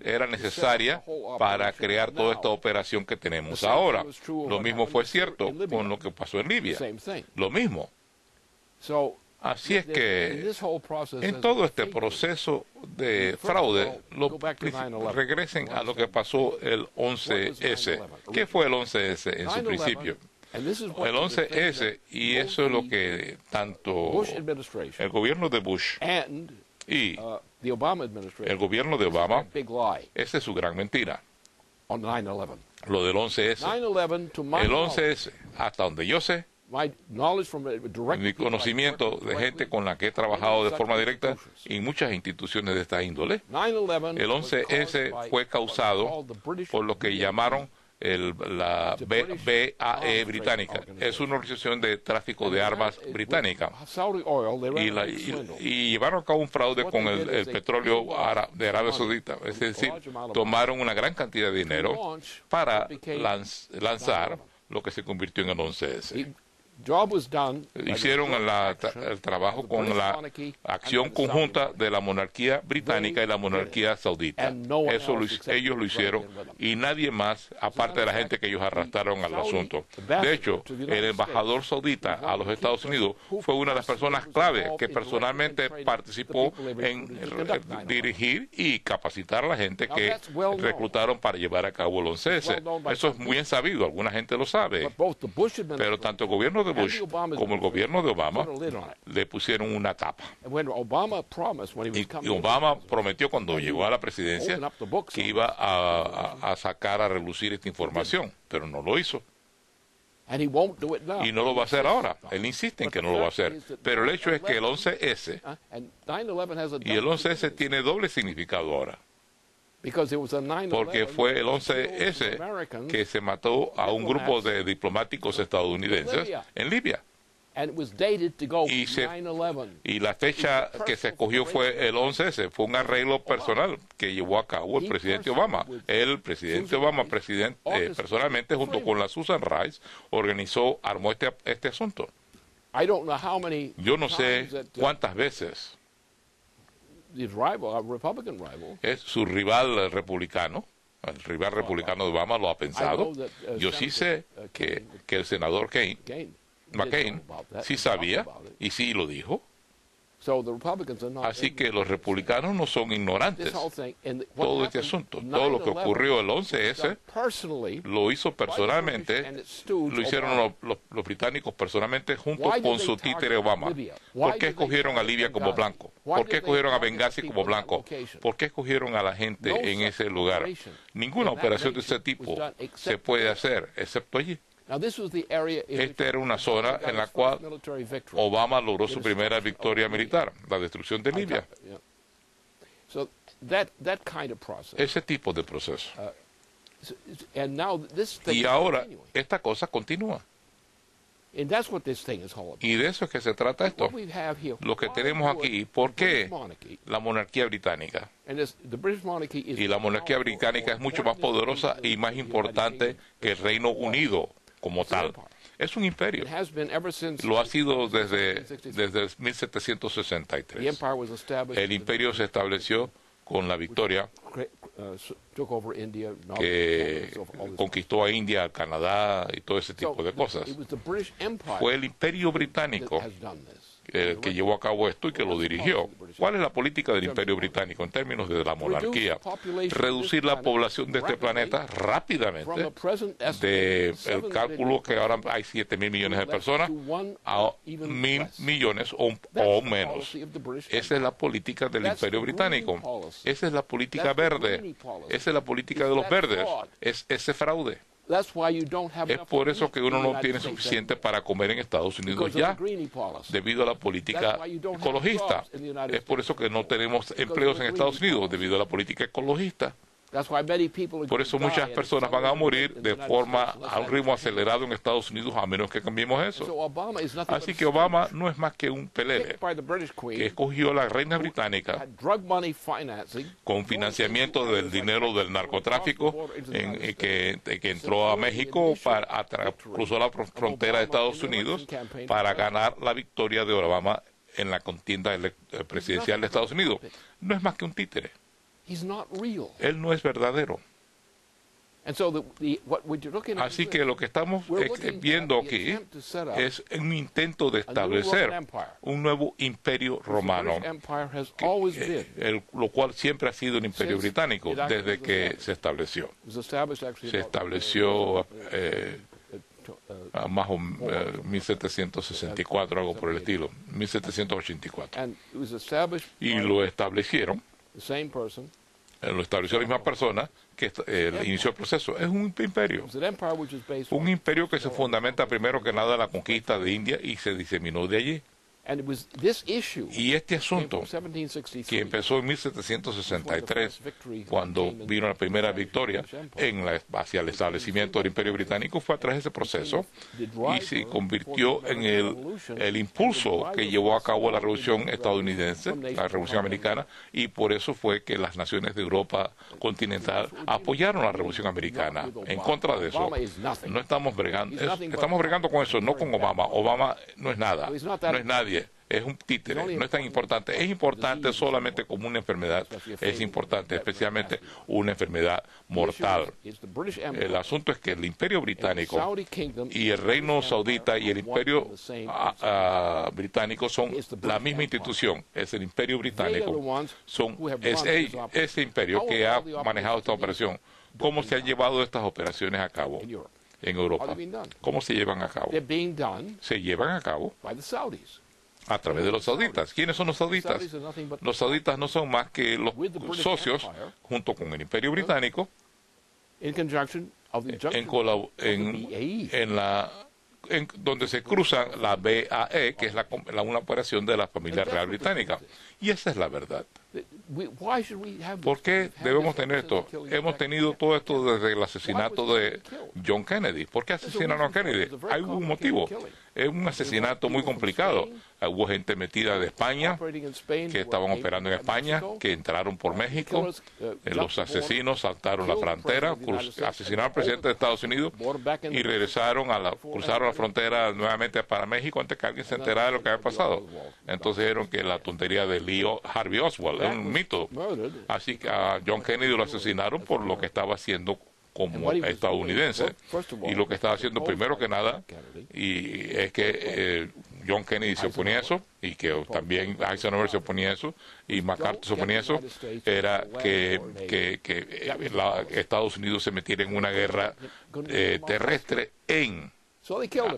Speaker 2: era necesaria para crear toda esta operación que tenemos ahora. Lo mismo fue cierto con lo que pasó en Libia. Lo mismo. Así es que en todo este proceso de fraude, regresen a lo que pasó el 11S. ¿Qué fue el 11S en su principio? El 11S, y eso es lo que tanto el gobierno de Bush y el gobierno de Obama, esa es su gran mentira. Lo del 11S. El 11S, hasta donde yo sé, mi conocimiento de gente con la que he trabajado de forma directa en muchas instituciones de esta índole, el 11S fue causado por lo que llamaron la BAE británica. Es una organización de tráfico de armas británica. Y llevaron a cabo un fraude con el petróleo de Arabia Saudita. Es decir, tomaron una gran cantidad de dinero para lanzar lo que se convirtió en el 11S. Hicieron el trabajo con la acción conjunta de la monarquía británica y la monarquía saudita. Eso ellos lo hicieron y nadie más, aparte de la gente que ellos arrastraron al asunto. De hecho, el embajador saudita a los Estados Unidos fue una de las personas clave que personalmente participó en dirigir y capacitar a la gente que reclutaron para llevar a cabo el 11S. Eso es muy bien sabido, alguna gente lo sabe. Pero tanto el gobierno de Bush como el gobierno de Obama le pusieron una tapa. Y Obama prometió cuando llegó a la presidencia que iba a sacar a relucir esta información, pero no lo hizo. Y no lo va a hacer ahora. Él insiste en que no lo va a hacer. Pero el hecho es que el 11S y el 11S tiene doble significado ahora. Porque fue el 11S que se mató a un grupo de diplomáticos estadounidenses en Libia. Y la fecha que se escogió fue el 11S. Fue un arreglo personal que llevó a cabo el presidente Obama. El presidente Obama, personalmente, junto con la Susan Rice, armó este asunto. Yo no sé cuántas veces es su rival republicano, el rival republicano de Obama lo ha pensado. Yo sí sé que el senador McCain sí sabía y sí lo dijo. Así que los republicanos no son ignorantes. Todo este asunto, todo lo que ocurrió el 11S, lo hizo personalmente, lo hicieron los británicos personalmente junto con su títere Obama. ¿Por qué escogieron a Libia como blanco? ¿Por qué escogieron a Benghazi como blanco? ¿Por qué escogieron a la gente en ese lugar? Ninguna operación de ese tipo se puede hacer, excepto allí. Esta era una zona en la cual Obama logró su primera victoria militar, la destrucción de Libia. Ese tipo de proceso. Y ahora esta cosa continúa. Y de eso es que se trata esto. Lo que tenemos aquí, ¿por qué la monarquía británica? Y la monarquía británica es mucho más poderosa y más importante que el Reino Unido como tal. Es un imperio. Lo ha sido desde 1763. El imperio se estableció con la victoria que conquistó a India, a Canadá y todo ese tipo de cosas. Fue el imperio británico el que llevó a cabo esto y que lo dirigió. ¿Cuál es la política del Imperio Británico en términos de la monarquía? Reducir la población de este planeta rápidamente, del cálculo que ahora hay 7.000 millones de personas, a 1.000 millones o menos. Esa es la política del Imperio Británico. Esa es la política verde. Esa es la política de los verdes. Es ese fraude. Es por eso que uno no tiene suficiente para comer en Estados Unidos ya, debido a la política ecologista. Es por eso que no tenemos empleos en Estados Unidos, debido a la política ecologista. Por eso muchas personas van a morir a un ritmo acelerado en Estados Unidos, a menos que cambiemos eso. Así que Obama no es más que un pelele que escogió a la reina británica con financiamiento del dinero del narcotráfico que entró a México, cruzó la frontera de Estados Unidos para ganar la victoria de Obama en la contienda presidencial de Estados Unidos. No es más que un títere. Él no es verdadero. Así que lo que estamos viendo aquí es un intento de establecer un nuevo imperio romano, lo cual siempre ha sido un imperio británico desde que se estableció. Se estableció más o 1764, algo por el estilo, 1784. Y lo establecieron. Lo estableció la misma persona que inició el proceso. Es un imperio. Un imperio que se fundamenta primero que nada en la conquista de India y se diseminó de allí. Y este asunto, que empezó en 1763, cuando vino la primera victoria hacia el establecimiento del Imperio Británico, fue a través de ese proceso y se convirtió en el impulso que llevó a cabo la Revolución estadounidense, la Revolución Americana, y por eso fue que las naciones de Europa continental apoyaron la Revolución Americana. En contra de eso, no estamos bregando, estamos bregando con eso, no con Obama. Obama no es nada, no es nadie. Es un títere, no es tan importante. Es importante solamente como una enfermedad, es importante especialmente una enfermedad mortal. El asunto es que el Imperio Británico y el Reino Saudita y el Imperio Británico son la misma institución, es el Imperio Británico. Es ese imperio que ha manejado esta operación. ¿Cómo se han llevado estas operaciones a cabo en Europa? ¿Cómo se llevan a cabo? Se llevan a cabo a través de los sauditas. ¿Quiénes son los sauditas? Los sauditas no son más que los socios, junto con el Imperio Británico, donde se cruza la BAE, que es una operación de la familia real británica. Y esa es la verdad. ¿Por qué debemos tener esto? Hemos tenido todo esto desde el asesinato de John Kennedy. ¿Por qué asesinaron a Kennedy? Hay un motivo. Es un asesinato muy complicado. Hubo gente metida de España, que estaban operando en España, que entraron por México. Los asesinos saltaron la frontera, asesinaron al presidente de Estados Unidos y regresaron cruzaron la frontera nuevamente para México antes que alguien se enterara de lo que había pasado. Entonces dijeron que la tontería de Harvey Oswald es un mito. Así que a John Kennedy lo asesinaron por lo que estaba haciendo como estadounidense. Y lo que estaba haciendo primero que nada, y es que John Kennedy se oponía a eso, y que también Eisenhower se oponía a eso, y MacArthur se oponía a eso, era que Estados Unidos se metiera en una guerra terrestre en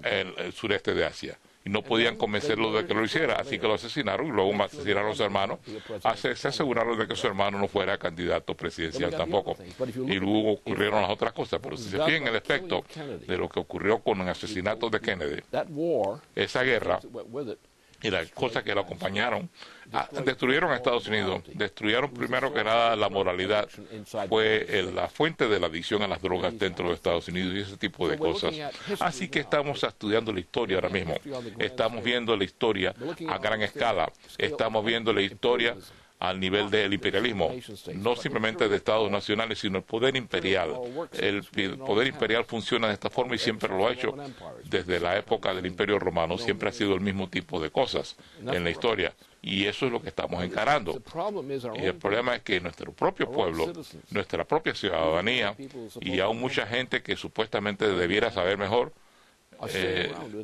Speaker 2: el sureste de Asia. Y no podían convencerlo de que lo hiciera, así que lo asesinaron y luego asesinaron a su hermano. Se aseguraron de que su hermano no fuera candidato presidencial tampoco. Y luego ocurrieron las otras cosas. Pero si se fijan en el aspecto de lo que ocurrió con el asesinato de Kennedy, esa guerra y las cosas que lo acompañaron, destruyeron a Estados Unidos, destruyeron primero que nada la moralidad, fue la fuente de la adicción a las drogas dentro de Estados Unidos y ese tipo de cosas. Así que estamos estudiando la historia ahora mismo, estamos viendo la historia a gran escala, estamos viendo la historia al nivel del imperialismo, no simplemente de estados nacionales, sino el poder imperial. El poder imperial funciona de esta forma y siempre lo ha hecho desde la época del Imperio Romano, siempre ha sido el mismo tipo de cosas en la historia. Y eso es lo que estamos encarando. Y el problema es que nuestro propio pueblo, nuestra propia ciudadanía, y aún mucha gente que supuestamente debiera saber mejor,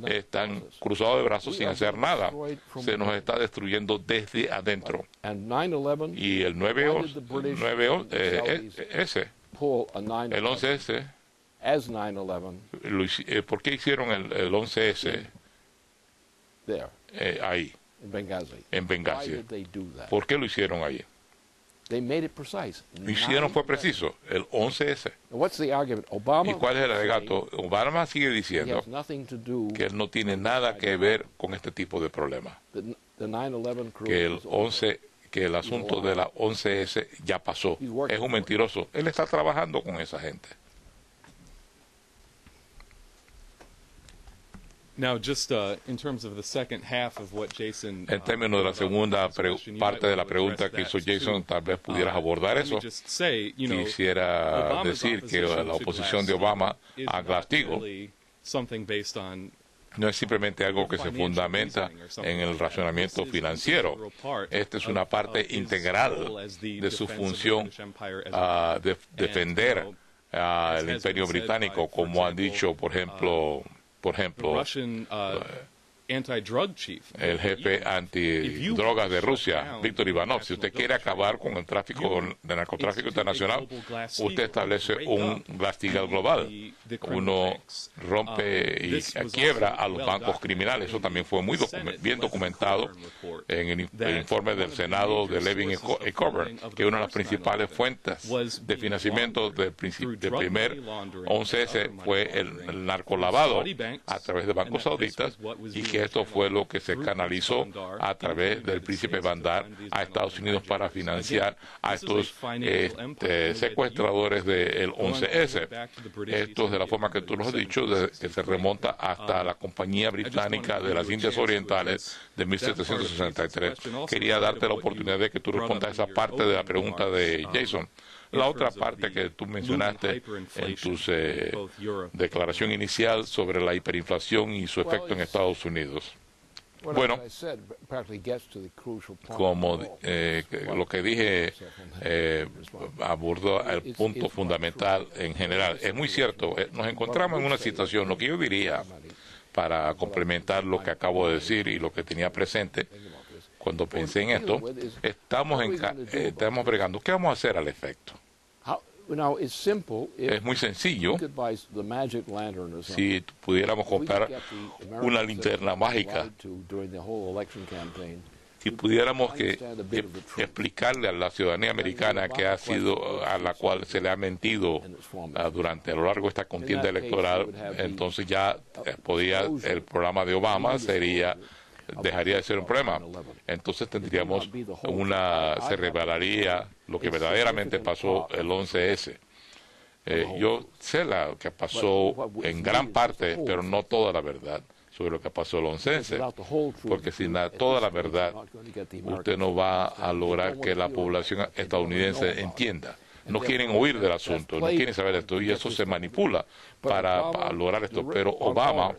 Speaker 2: están cruzados de brazos sin hacer nada. Se nos está destruyendo desde adentro. Y el 11S, ¿por qué hicieron el 11S ahí, en Benghazi? ¿Por qué lo hicieron ahí? Lo hicieron fue preciso, el 11S. ¿Y cuál es el alegato? Obama sigue diciendo que él no tiene nada que ver con este tipo de problemas. Que el asunto de la 11S ya pasó. Es un mentiroso. Él está trabajando con esa gente.
Speaker 3: Now, just in terms of the second half of what Jason,
Speaker 2: en términos de la segunda parte de la pregunta que hizo Jason, tal vez pudieras abordar eso. Quisiera decir que la oposición de Obama a Glass-Steagall no es simplemente algo que se fundamenta en el racionamiento financiero. Esta es una parte integral de su función de defender al Imperio Británico, como han dicho, por ejemplo, el jefe antidrogas de Rusia, Víctor Ivanov. Si usted quiere acabar con el tráfico de narcotráfico internacional, usted establece un Glass-Steagall global. Uno rompe y quiebra a los bancos criminales. Eso también fue muy bien documentado en el informe del Senado de Levin y Coburn, que una de las principales fuentes de financiamiento del primer 11S fue el narcolavado a través de bancos sauditas, y que esto fue lo que se canalizó a través del príncipe Bandar a Estados Unidos para financiar a estos secuestradores del 11S. Esto es de la forma que tú lo has dicho, que se remonta hasta la Compañía Británica de las Indias Orientales de 1763. Quería darte la oportunidad de que tú respondas esa parte de la pregunta de Jason. La otra parte que tú mencionaste en tu declaración inicial sobre la hiperinflación y su efecto en Estados Unidos. Bueno, como lo que dije, abordó el punto fundamental en general. Es muy cierto, nos encontramos en una situación, lo que yo diría, para complementar lo que acabo de decir y lo que tenía presente, cuando pensé en esto, estamos bregando. ¿Qué vamos a hacer al efecto? Es muy sencillo. Si pudiéramos comprar una linterna mágica, si pudiéramos explicarle a la ciudadanía americana que a la cual se le ha mentido durante a lo largo de esta contienda electoral, entonces ya el programa de Obama dejaría de ser un problema. Entonces tendríamos se revelaría lo que verdaderamente pasó el 11S. Yo sé lo que pasó en gran parte, pero no toda la verdad sobre lo que pasó el 11S, porque sin toda la verdad usted no va a lograr que la población estadounidense entienda. No quieren oír del asunto, no quieren saber de esto, y eso se manipula para lograr esto. Pero Obama,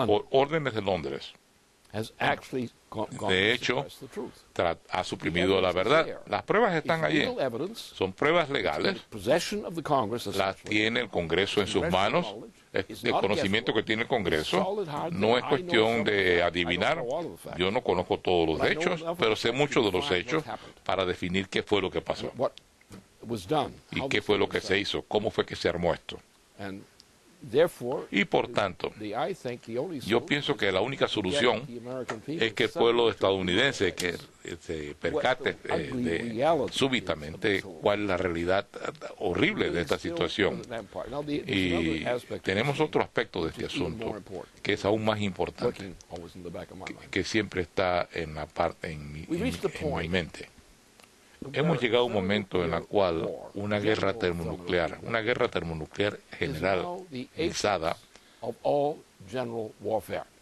Speaker 2: por órdenes de Londres, de hecho, ha suprimido la verdad. Las pruebas están allí. Son pruebas legales. Las tiene el Congreso en sus manos. El conocimiento que tiene el Congreso no es cuestión de adivinar. Yo no conozco todos los hechos, pero sé muchos de los hechos para definir qué fue lo que pasó y qué fue lo que se hizo, cómo fue que se armó esto. Y por tanto, yo pienso que la única solución es que el pueblo estadounidense que se percate súbitamente cuál es la realidad horrible de esta situación. Y tenemos otro aspecto de este asunto que es aún más importante, que siempre está en mi mente. Hemos llegado a un momento en el cual una guerra termonuclear generalizada,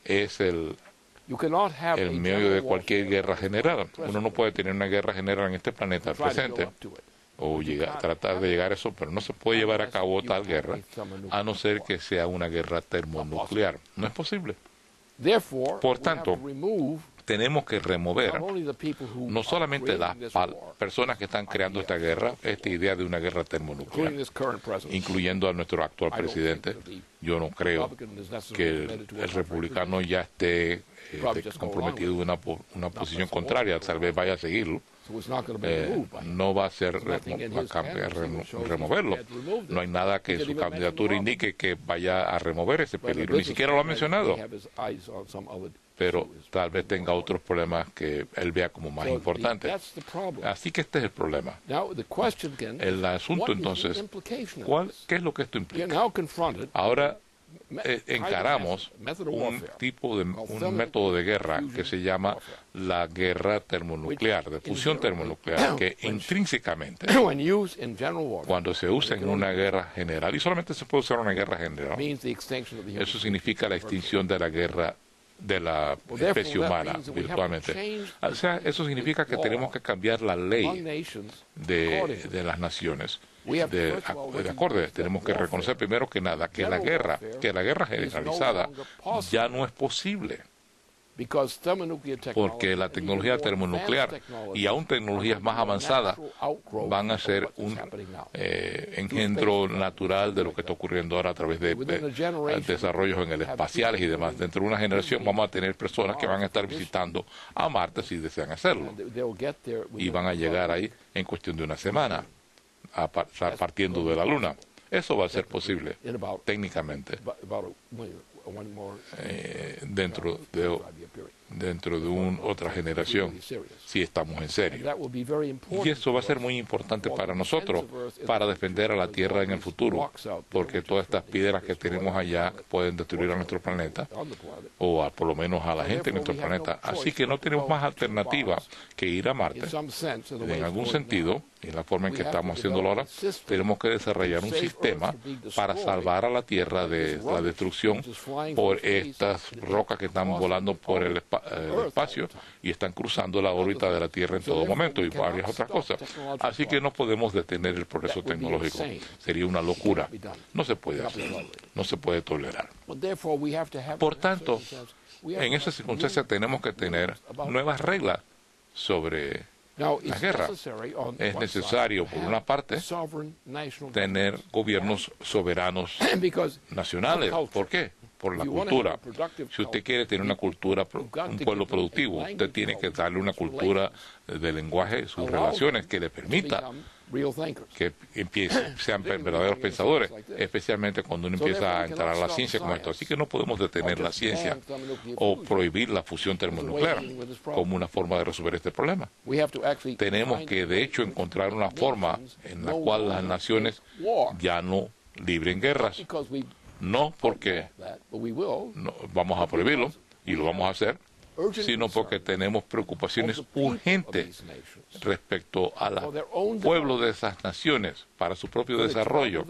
Speaker 2: es el medio de cualquier guerra general. Uno no puede tener una guerra general en este planeta presente o tratar de llegar a eso, pero no se puede llevar a cabo tal guerra a no ser que sea una guerra termonuclear. No es posible. Por tanto, tenemos que remover no solamente las personas que están creando esta guerra, esta idea de una guerra termonuclear, incluyendo a nuestro actual presidente. Yo no creo que el republicano ya esté comprometido en una posición contraria, tal vez vaya a seguirlo. No va a ser removerlo. No hay nada que su candidatura indique que vaya a remover ese peligro. Ni siquiera lo ha mencionado. Pero tal vez tenga otros problemas que él vea como más importantes. Así que este es el problema. El asunto entonces, ¿qué es lo que esto implica? Ahora encaramos un método de guerra que se llama la guerra termonuclear, de fusión termonuclear, que intrínsecamente, cuando se usa en una guerra general, y solamente se puede usar en una guerra general, eso significa la extinción de la guerra de la especie humana virtualmente. O sea, eso significa que tenemos que cambiar la ley de las naciones. De acorde, tenemos que reconocer primero que nada que la guerra generalizada ya no es posible. porque la tecnología termonuclear y aún tecnologías más avanzadas van a ser un engendro natural de lo que está ocurriendo ahora a través de desarrollos en el espaciales y demás. Dentro de una generación vamos a tener personas que van a estar visitando a Marte si desean hacerlo, y van a llegar ahí en cuestión de una semana, partiendo de la Luna. Eso va a ser posible técnicamente dentro de otra generación, si estamos en serio. Y eso va a ser muy importante para nosotros, para defender a la Tierra en el futuro, porque todas estas piedras que tenemos allá pueden destruir a nuestro planeta, o por lo menos a la gente en nuestro planeta. Así que no tenemos más alternativa que ir a Marte. En algún sentido, en la forma en que estamos haciéndolo ahora, tenemos que desarrollar un sistema para salvar a la Tierra de la destrucción por estas rocas que están volando por el espacio y están cruzando la órbita de la Tierra en todo momento, y varias otras cosas. Así que no podemos detener el progreso tecnológico. Sería una locura. No se puede hacer. No se puede tolerar. Por tanto, en esa circunstancia tenemos que tener nuevas reglas sobre la guerra. Es necesario, por una parte, tener gobiernos soberanos nacionales. ¿Por qué? Por la cultura. Si usted quiere tener una cultura, un pueblo productivo, usted tiene que darle una cultura de lenguaje, sus relaciones, que le permita que sean verdaderos pensadores, especialmente cuando uno empieza a entrar a la ciencia como esto. Así que no podemos detener la ciencia o prohibir la fusión termonuclear como una forma de resolver este problema. Tenemos que, de hecho, encontrar una forma en la cual las naciones ya no libren guerras. No porque no vamos a prohibirlo, y lo vamos a hacer, sino porque tenemos preocupaciones urgentes respecto al pueblo de esas naciones, para su propio desarrollo,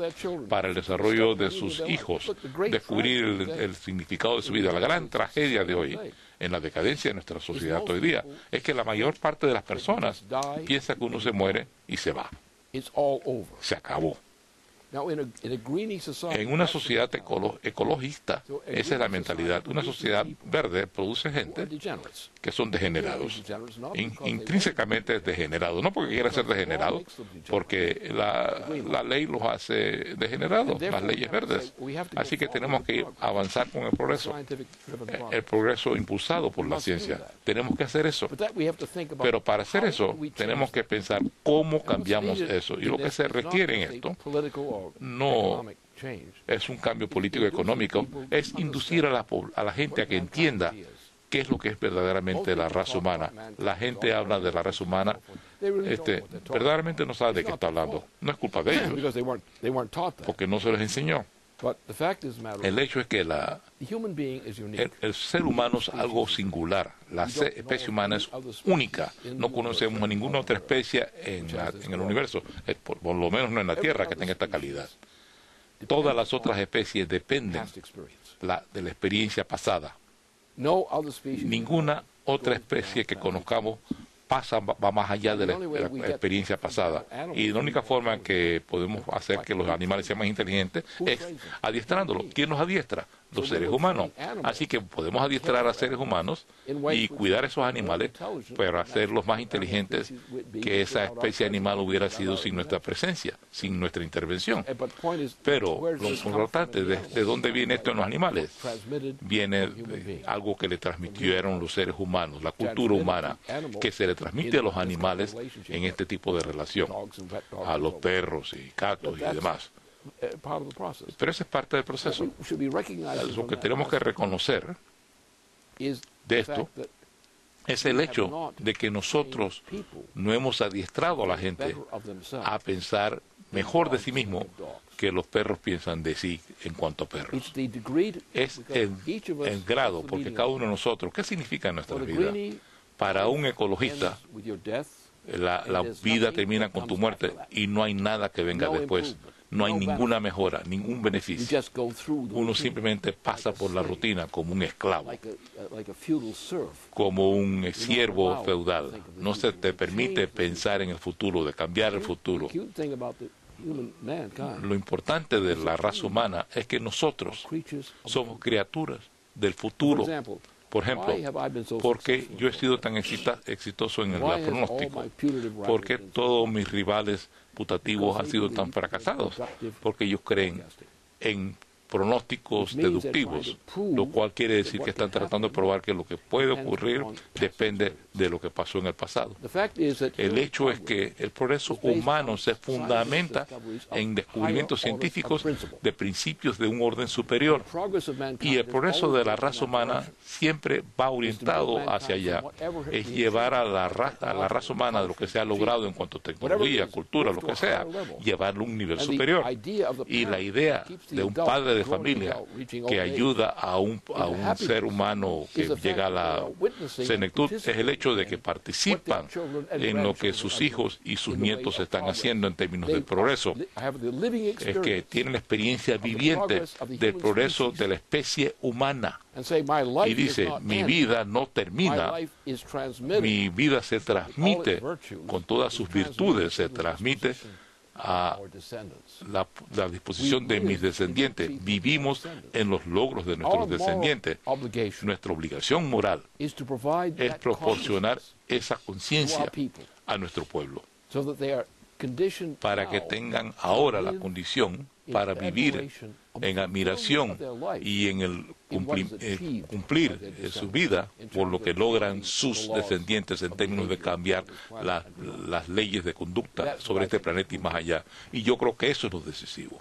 Speaker 2: para el desarrollo de sus hijos, descubrir el significado de su vida. La gran tragedia de hoy, en la decadencia de nuestra sociedad hoy día, es que la mayor parte de las personas piensa que uno se muere y se va. Se acabó. En una sociedad ecologista, esa es la mentalidad. Una sociedad verde produce gente que son degenerados, intrínsecamente degenerados, no porque quieran ser degenerados, porque la ley los hace degenerados, las leyes verdes. Así que tenemos que avanzar con el progreso impulsado por la ciencia. Tenemos que hacer eso. Pero para hacer eso, tenemos que pensar cómo cambiamos eso. Y lo que se requiere en esto no es un cambio político económico, es inducir a la gente a que entienda qué es lo que es verdaderamente la raza humana. La gente habla de la raza humana, verdaderamente no sabe de qué está hablando. No es culpa de ellos, porque no se les enseñó. El hecho es que el ser humano es algo singular. La especie humana es única. No conocemos a ninguna otra especie en el universo, por lo menos no en la Tierra, que tenga esta calidad. Todas las otras especies dependen de la experiencia pasada. Ninguna otra especie que conozcamos va más allá de la experiencia pasada. Y la única forma que podemos hacer que los animales sean más inteligentes es adiestrándolos. ¿Quién los adiestra? Los seres humanos. Así que podemos adiestrar a seres humanos y cuidar a esos animales para hacerlos más inteligentes que esa especie animal hubiera sido sin nuestra presencia, sin nuestra intervención. Pero lo importante, ¿de dónde viene esto en los animales? Viene de algo que le transmitieron los seres humanos, la cultura humana, que se le transmite a los animales en este tipo de relación, a los perros y gatos y demás. Pero esa es parte del proceso. Lo que tenemos que reconocer de esto es el hecho de que nosotros no hemos adiestrado a la gente a pensar mejor de sí mismo que los perros piensan de sí en cuanto a perros. Es el grado, porque cada uno de nosotros, ¿qué significa en nuestra vida? Para un ecologista, la vida termina con tu muerte y no hay nada que venga después. No hay ninguna mejora, ningún beneficio. Uno simplemente pasa por la rutina como un esclavo, como un siervo feudal. No se te permite pensar en el futuro, de cambiar el futuro. Lo importante de la raza humana es que nosotros somos criaturas del futuro. Por ejemplo, ¿por qué yo he sido tan exitoso en el pronóstico? ¿Por qué todos mis rivales putativos han sido tan fracasados? Porque ellos creen en pronósticos deductivos, lo cual quiere decir que están tratando de probar que lo que puede ocurrir depende de lo que pasó en el pasado. El hecho es que el progreso humano se fundamenta en descubrimientos científicos de principios de un orden superior, y el progreso de la raza humana siempre va orientado hacia allá. Es llevar a la raza humana, de lo que se ha logrado en cuanto a tecnología, cultura, lo que sea, llevarlo a un nivel superior. Y la idea de un padre de familia que ayuda a un ser humano que llega a la senectud es el hecho de que participan en lo que sus hijos y sus nietos están haciendo en términos de progreso. Es que tienen la experiencia viviente del progreso de la especie humana. Y dice, mi vida no termina, mi vida se transmite con todas sus virtudes, se transmite a la disposición de mis descendientes. Vivimos en los logros de nuestros descendientes. Nuestra obligación moral es proporcionar esa conciencia a nuestro pueblo, para que tengan ahora la condición para vivir en admiración y en el cumplir su vida por lo que logran sus descendientes en términos de cambiar las leyes de conducta sobre este planeta y más allá. Y yo creo que eso es lo decisivo.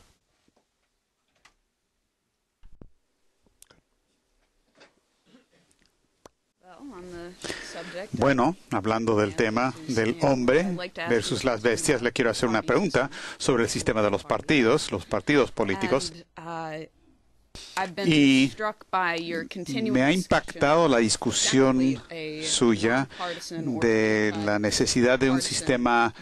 Speaker 1: Bueno, hablando del tema del hombre versus las bestias, le quiero hacer una pregunta sobre el sistema de los partidos políticos. Y me ha impactado la discusión suya de la necesidad de un sistema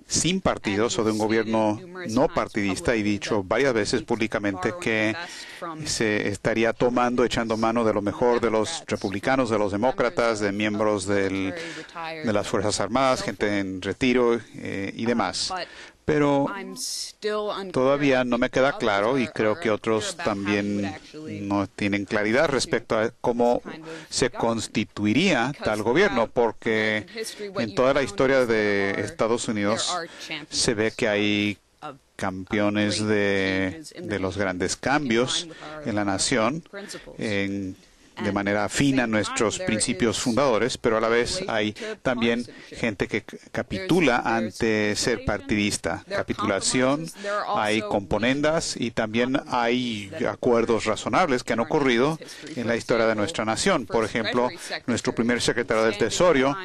Speaker 1: sin partidos o de un gobierno no partidista, y dicho varias veces públicamente que se estaría echando mano de lo mejor de los republicanos, de los demócratas, de miembros de las Fuerzas Armadas, gente en retiro y demás. Pero todavía no me queda claro, y creo que otros también no tienen claridad respecto a cómo se constituiría tal gobierno, porque en toda la historia de Estados Unidos se ve que hay campeones de los grandes cambios en la nación, de manera afín a nuestros principios fundadores, pero a la vez hay también gente que capitula ante ser partidista. Capitulación, hay componendas y también hay acuerdos razonables que han ocurrido en la historia de nuestra nación. Por ejemplo, nuestro primer secretario del Tesoro,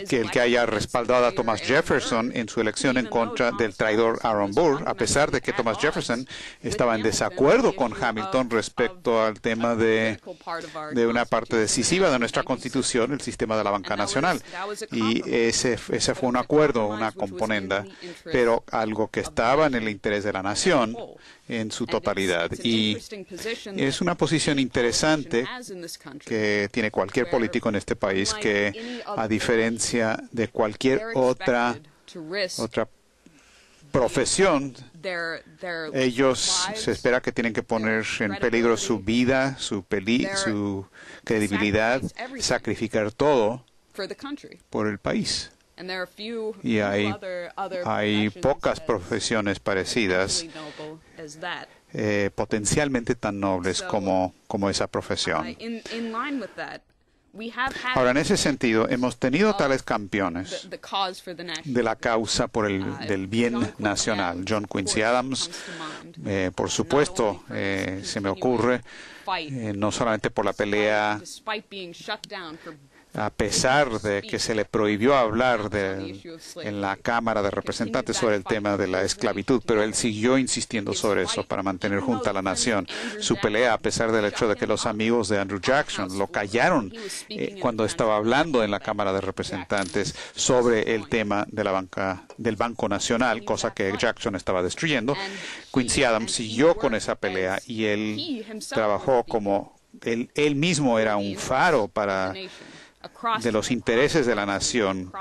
Speaker 1: que haya respaldado a Thomas Jefferson en su elección en contra del traidor Aaron Burr, a pesar de que Thomas Jefferson estaba en desacuerdo con Hamilton respecto al tema de una parte decisiva de nuestra Constitución, el sistema de la banca nacional. Y ese fue un acuerdo, una componenda, pero algo que estaba en el interés de la nación en su totalidad. Y es una posición interesante que tiene cualquier político en este país, que a diferencia de cualquier otra profesión, ellos se espera que tienen que poner en peligro su vida, su credibilidad, sacrificar todo por el país. Y hay pocas profesiones parecidas, potencialmente tan nobles como esa profesión. Ahora, en ese sentido, hemos tenido tales campeones de la causa del bien nacional. John Quincy Adams, por supuesto, se me ocurre, no solamente por la pelea, a pesar de que se le prohibió hablar en la Cámara de Representantes sobre el tema de la esclavitud, pero él siguió insistiendo sobre eso para mantener junta a la nación. Su pelea, a pesar del hecho de que los amigos de Andrew Jackson lo callaron cuando estaba hablando en la Cámara de Representantes sobre el tema de del Banco Nacional, cosa que Jackson estaba destruyendo. Quincy Adams siguió con esa pelea, y él trabajó como él mismo era un faro para de los intereses de la nación.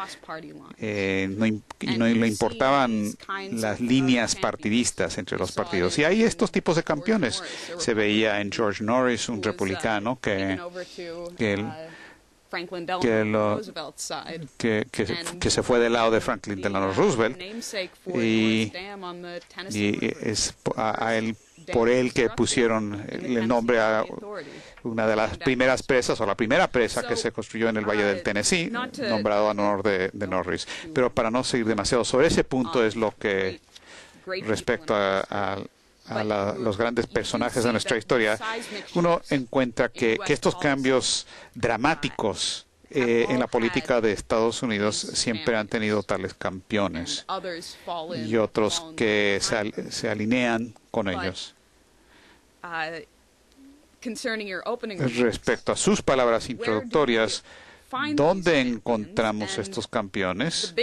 Speaker 1: No le importaban las líneas partidistas entre los partidos. Y hay estos tipos de campeones. Se veía en George Norris, un republicano que se fue del lado de Franklin Delano Roosevelt, y es por él que pusieron el nombre a una de las primeras presas, o la primera presa que se construyó en el Valle del Tennessee, nombrado en honor de Norris. Pero para no seguir demasiado sobre ese punto, es lo que respecto a los grandes personajes de nuestra historia, uno encuentra que estos cambios dramáticos en la política de Estados Unidos siempre han tenido tales campeones y otros que se alinean con ellos. Respecto a sus palabras introductorias, ¿dónde encontramos estos campeones?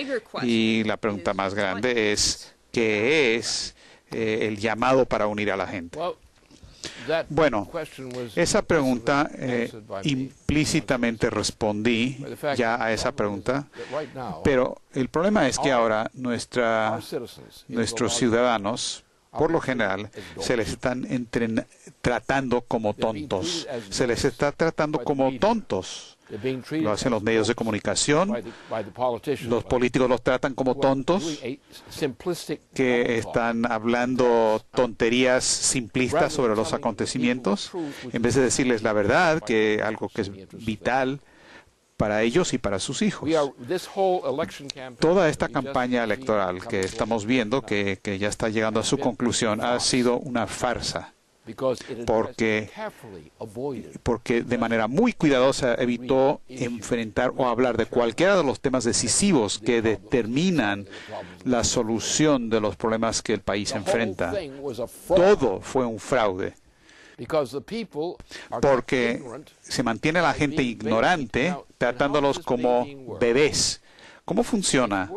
Speaker 1: Y la pregunta más grande es, ¿qué es el llamado para unir a la gente? Bueno, esa pregunta implícitamente respondí ya a esa pregunta, pero el problema es que ahora nuestros ciudadanos, por lo general, se les están tratando como tontos. Se les está tratando como tontos. Lo hacen los medios de comunicación. Los políticos los tratan como tontos, que están hablando tonterías simplistas sobre los acontecimientos, en vez de decirles la verdad, que algo que es vital para ellos y para sus hijos. Toda esta campaña electoral que estamos viendo, que ya está llegando a su conclusión, ha sido una farsa. Porque de manera muy cuidadosa evitó enfrentar o hablar de cualquiera de los temas decisivos que determinan la solución de los problemas que el país enfrenta. Todo fue un fraude, porque se mantiene la gente ignorante, tratándolos como bebés. ¿Cómo funciona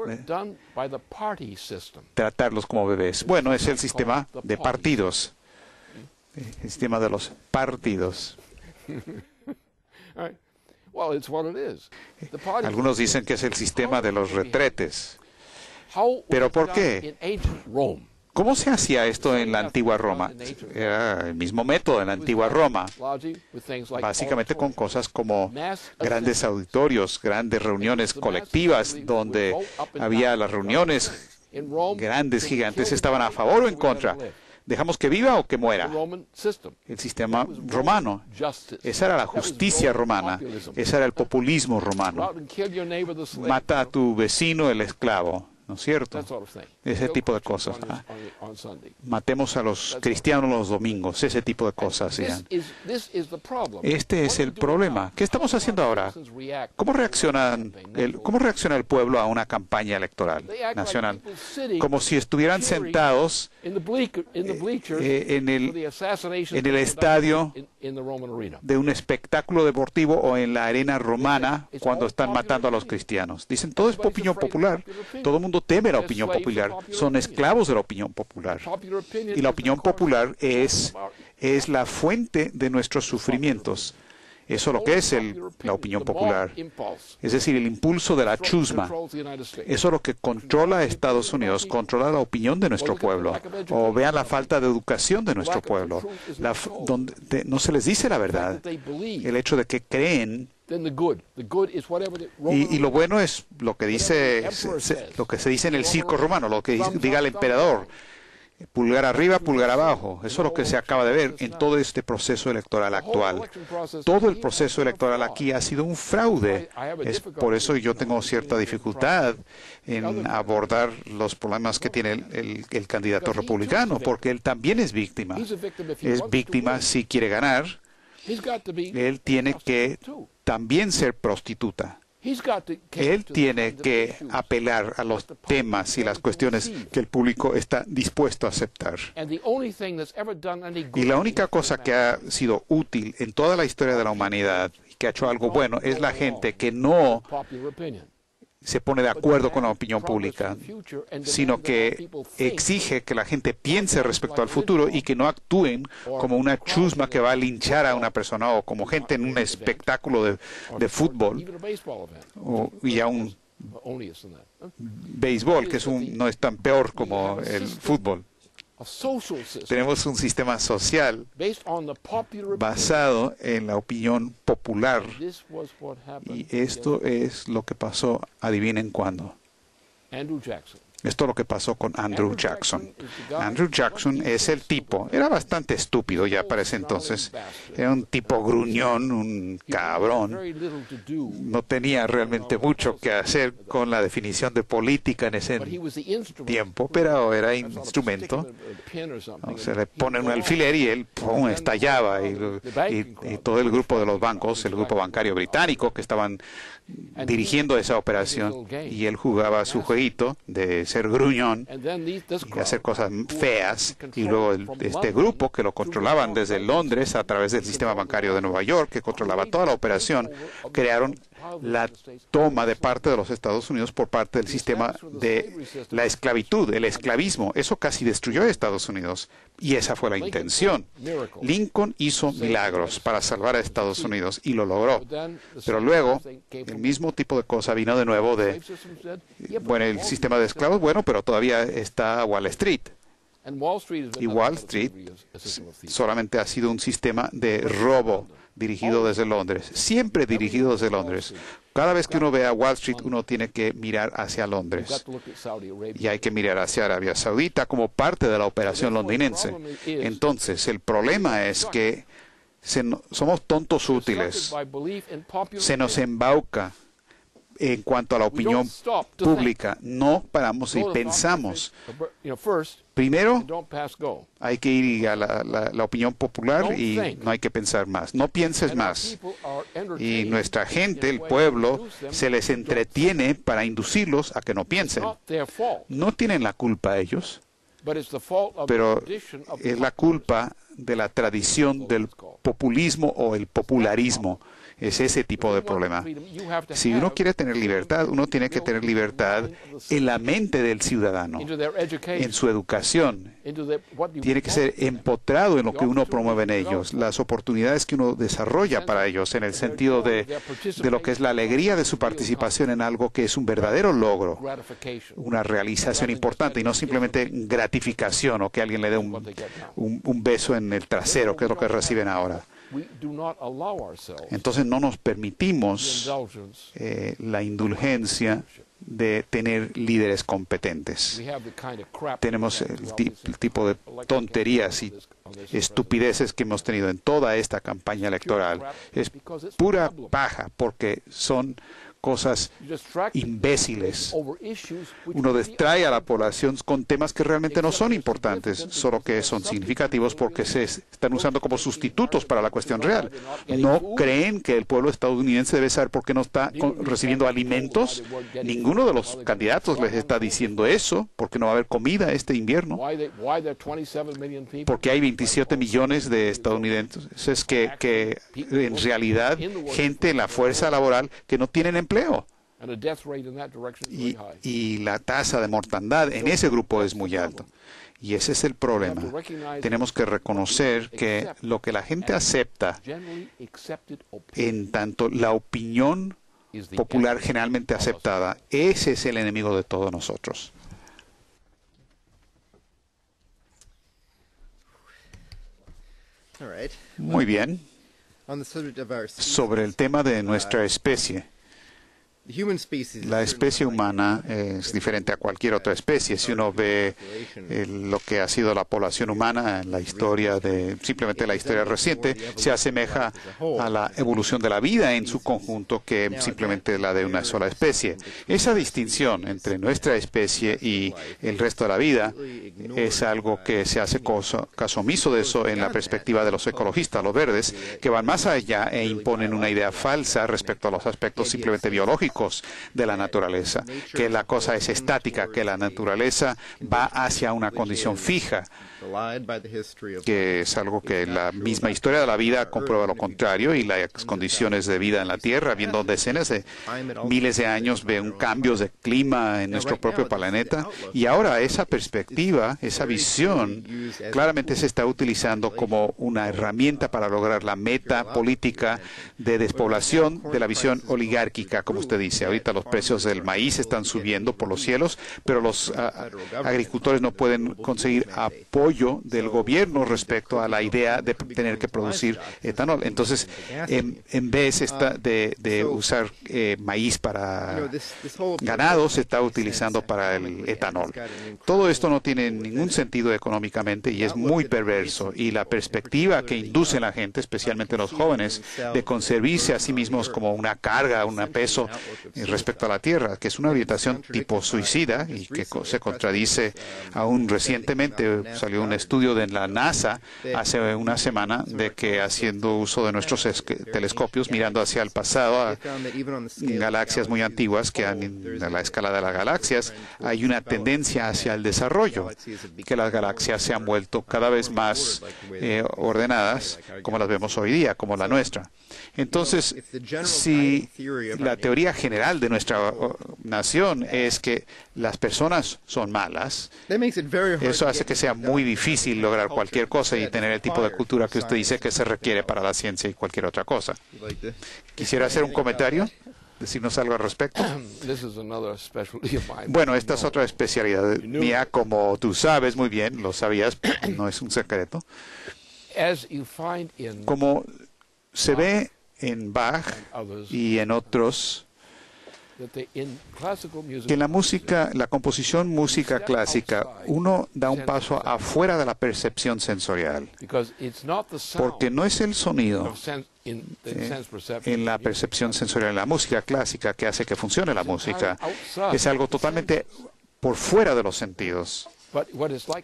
Speaker 1: tratarlos como bebés? Bueno, es el sistema de partidos. El sistema de los partidos. Algunos dicen que es el sistema de los retretes. ¿Pero por qué? ¿Cómo se hacía esto en la antigua Roma? Era el mismo método en la antigua Roma, básicamente con cosas como grandes auditorios, grandes reuniones colectivas, donde había las reuniones grandes, gigantes, estaban a favor o en contra. ¿Dejamos que viva o que muera? El sistema romano. Esa era la justicia romana. Ese era el populismo romano. Mata a tu vecino, el esclavo. ¿No es cierto? Ese tipo de cosas. Matemos a los cristianos los domingos. Ese tipo de cosas. Este es el problema. ¿Qué estamos haciendo ahora? ¿Cómo reacciona el pueblo a una campaña electoral nacional? Como si estuvieran sentados en el estadio de un espectáculo deportivo o en la arena romana cuando están matando a los cristianos. Dicen, todo es opinión popular. Todo el mundo teme la opinión popular. Son esclavos de la opinión popular. Y la opinión popular es la fuente de nuestros sufrimientos. Eso es lo que es la opinión popular. Es decir, el impulso de la chusma. Eso es lo que controla a Estados Unidos, controla la opinión de nuestro pueblo. O vean la falta de educación de nuestro pueblo, donde no se les dice la verdad. El hecho de que creen. Y lo bueno es lo que se dice en el circo romano, lo que diga el emperador. Pulgar arriba, pulgar abajo. Eso es lo que se acaba de ver en todo este proceso electoral actual. Todo el proceso electoral aquí ha sido un fraude. Es por eso yo tengo cierta dificultad en abordar los problemas que tiene el candidato republicano, porque él también es víctima. Es víctima si quiere ganar. Él tiene que también ser prostituta. Él tiene que apelar a los temas y las cuestiones que el público está dispuesto a aceptar. Y la única cosa que ha sido útil en toda la historia de la humanidad y que ha hecho algo bueno es la gente que no se pone de acuerdo con la opinión pública, sino que exige que la gente piense respecto al futuro y que no actúen como una chusma que va a linchar a una persona o como gente en un espectáculo de fútbol y a un béisbol, que no es tan peor como el fútbol. Tenemos un sistema social basado en la opinión popular y esto es lo que pasó, adivinen cuándo. Esto es lo que pasó con Andrew Jackson. Andrew Jackson es el tipo, era bastante estúpido ya para ese entonces, era un tipo gruñón, un cabrón, no tenía realmente mucho que hacer con la definición de política en ese tiempo, pero era instrumento. Se le pone un alfiler y él ¡pum!, estallaba y todo el grupo de los bancos, el grupo bancario británico que estaban dirigiendo esa operación, y él jugaba su jueguito de ser gruñón y hacer cosas feas, y luego este grupo que lo controlaban desde Londres a través del sistema bancario de Nueva York, que controlaba toda la operación, crearon la toma de parte de los Estados Unidos por parte del sistema de la esclavitud, el esclavismo. Eso casi destruyó a Estados Unidos y esa fue la intención. Lincoln hizo milagros para salvar a Estados Unidos y lo logró. Pero luego el mismo tipo de cosa vino de nuevo bueno, el sistema de esclavos, bueno, pero todavía está Wall Street. Y Wall Street solamente ha sido un sistema de robo dirigido desde Londres, siempre dirigido desde Londres. Cada vez que uno ve a Wall Street, uno tiene que mirar hacia Londres. Y hay que mirar hacia Arabia Saudita como parte de la operación londinense. Entonces, el problema es que somos tontos útiles. Se nos embauca en cuanto a la opinión pública. No paramos y pensamos. Primero, hay que ir a la opinión popular y no hay que pensar más. No pienses más. Y nuestra gente, el pueblo, se les entretiene para inducirlos a que no piensen. No tienen la culpa ellos, pero es la culpa de la tradición del populismo o el popularismo. Es ese tipo de problema. Si uno quiere tener libertad, uno tiene que tener libertad en la mente del ciudadano, en su educación. Tiene que ser empotrado en lo que uno promueve en ellos, las oportunidades que uno desarrolla para ellos, en el sentido de lo que es la alegría de su participación en algo que es un verdadero logro, una realización importante y no simplemente gratificación o que alguien le dé un beso en el trasero, que es lo que reciben ahora. Entonces no nos permitimos la indulgencia de tener líderes competentes. Tenemos el tipo de tonterías y estupideces que hemos tenido en toda esta campaña electoral. Es pura paja porque son cosas imbéciles. Uno distrae a la población con temas que realmente no son importantes, solo que son significativos porque se están usando como sustitutos para la cuestión real. ¿No creen que el pueblo estadounidense debe saber por qué no está recibiendo alimentos? Ninguno de los candidatos les está diciendo eso, porque no va a haber comida este invierno. Porque hay 27 millones de estadounidenses que en realidad, gente en la fuerza laboral que no tienen empleo. Y la tasa de mortandad en ese grupo es muy alta. Y ese es el problema. Tenemos que reconocer que lo que la gente acepta, en tanto la opinión popular generalmente aceptada, ese es el enemigo de todos nosotros. Muy bien. Sobre el tema de nuestra especie. La especie humana es diferente a cualquier otra especie. Si uno ve lo que ha sido la población humana en la historia simplemente la historia reciente, se asemeja a la evolución de la vida en su conjunto que simplemente la de una sola especie. Esa distinción entre nuestra especie y el resto de la vida es algo que se hace caso omiso de eso en la perspectiva de los ecologistas, los verdes, que van más allá e imponen una idea falsa respecto a los aspectos simplemente biológicos básicos de la naturaleza, que la cosa es estática, que la naturaleza va hacia una condición fija, que es algo que la misma historia de la vida comprueba lo contrario, y las condiciones de vida en la Tierra, habiendo decenas de miles de años, ven cambios de clima en nuestro propio planeta, y ahora esa perspectiva, esa visión, claramente se está utilizando como una herramienta para lograr la meta política de despoblación de la visión oligárquica, como usted dice. Ahorita los precios del maíz están subiendo por los cielos, pero los agricultores no pueden conseguir apoyo del gobierno respecto a la idea de tener que producir etanol. Entonces, en vez de usar maíz para ganado, se está utilizando para el etanol. Todo esto no tiene ningún sentido económicamente y es muy perverso. Y la perspectiva que induce a la gente, especialmente los jóvenes, de concebirse a sí mismos como una carga, un peso respecto a la tierra, que es una orientación tipo suicida y que se contradice aún recientemente. Salió un estudio de la NASA hace una semana de que, haciendo uso de nuestros telescopios, mirando hacia el pasado a galaxias muy antiguas, que a la escala de las galaxias hay una tendencia hacia el desarrollo, que las galaxias se han vuelto cada vez más ordenadas, como las vemos hoy día, como la nuestra. Entonces, si la teoría general de nuestra nación es que las personas son malas, eso hace que sea muy difícil lograr cualquier cosa y tener el tipo de cultura que usted dice que se requiere para la ciencia y cualquier otra cosa. ¿Quisiera hacer un comentario? ¿Decirnos algo al respecto? Bueno, esta es otra especialidad mía, como tú sabes muy bien, lo sabías, no es un secreto. Como se ve en Bach y en otros, que en la música, la composición música clásica, uno da un paso afuera de la percepción sensorial, porque no es el sonido en la percepción sensorial en la música clásica que hace que funcione la música. Es algo totalmente por fuera de los sentidos,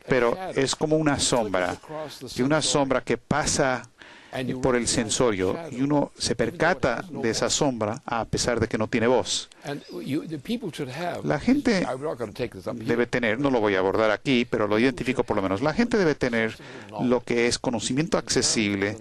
Speaker 1: pero es como una sombra, y una sombra que pasa por el sensorio, y uno se percata de esa sombra a pesar de que no tiene voz. La gente debe tener, no lo voy a abordar aquí, pero lo identifico por lo menos, la gente debe tener lo que es conocimiento accesible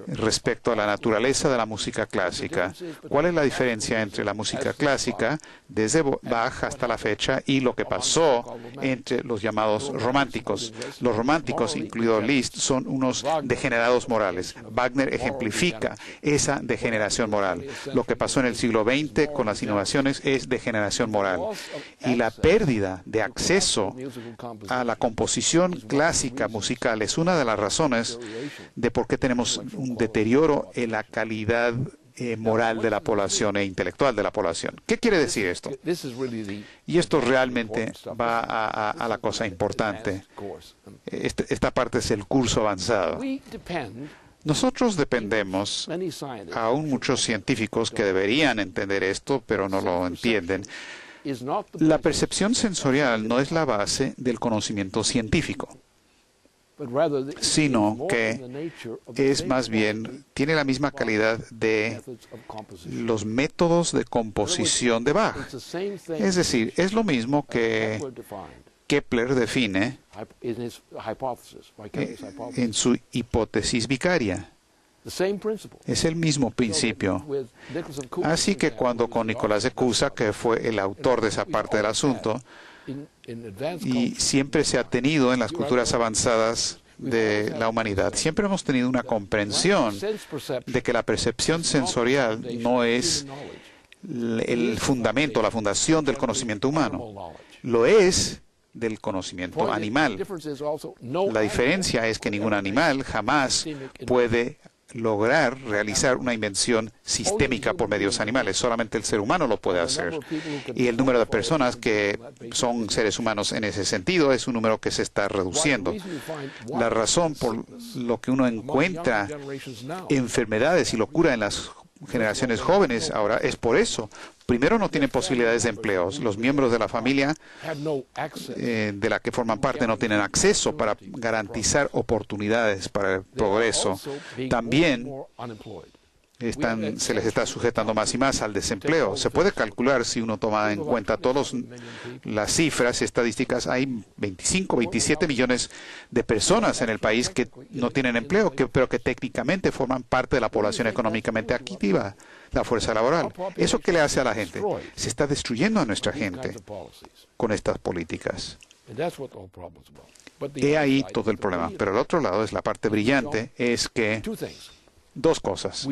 Speaker 1: respecto a la naturaleza de la música clásica. ¿Cuál es la diferencia entre la música clásica desde Bach hasta la fecha y lo que pasó entre los llamados románticos? Los románticos, incluido Liszt, son unos degenerados morales. Wagner ejemplifica esa degeneración moral. Lo que pasó en el siglo XX con las innovaciones es degeneración moral. Y la pérdida de acceso a la composición clásica musical es una de las razones de por qué tenemos un deterioro en la calidad moral de la población e intelectual de la población. ¿Qué quiere decir esto? Y esto realmente va a la cosa importante. Esta parte es el curso avanzado. Nosotros dependemos, aún muchos científicos que deberían entender esto, pero no lo entienden. La percepción sensorial no es la base del conocimiento científico, sino que es más bien, tiene la misma calidad de los métodos de composición de Bach. Es decir, es lo mismo que Kepler define en su hipótesis vicaria. Es el mismo principio. Así que cuando con Nicolás de Cusa, que fue el autor de esa parte del asunto, y siempre se ha tenido en las culturas avanzadas de la humanidad, siempre hemos tenido una comprensión de que la percepción sensorial no es el fundamento, la fundación del conocimiento humano. Lo es del conocimiento animal. La diferencia es que ningún animal jamás puede lograr realizar una invención sistémica por medios animales. Solamente el ser humano lo puede hacer. Y el número de personas que son seres humanos en ese sentido es un número que se está reduciendo. La razón por lo que uno encuentra enfermedades y locura en las generaciones jóvenes ahora es por eso. Primero, no tienen posibilidades de empleos. Los miembros de la familia de la que forman parte no tienen acceso para garantizar oportunidades para el progreso. También se les está sujetando más y más al desempleo. Se puede calcular, si uno toma en cuenta todas las cifras estadísticas, hay 25, 27 millones de personas en el país que no tienen empleo, pero que técnicamente forman parte de la población económicamente activa, la fuerza laboral. ¿Eso qué le hace a la gente? Se está destruyendo a nuestra gente con estas políticas. He ahí todo el problema. Pero el otro lado, es la parte brillante, es que dos cosas.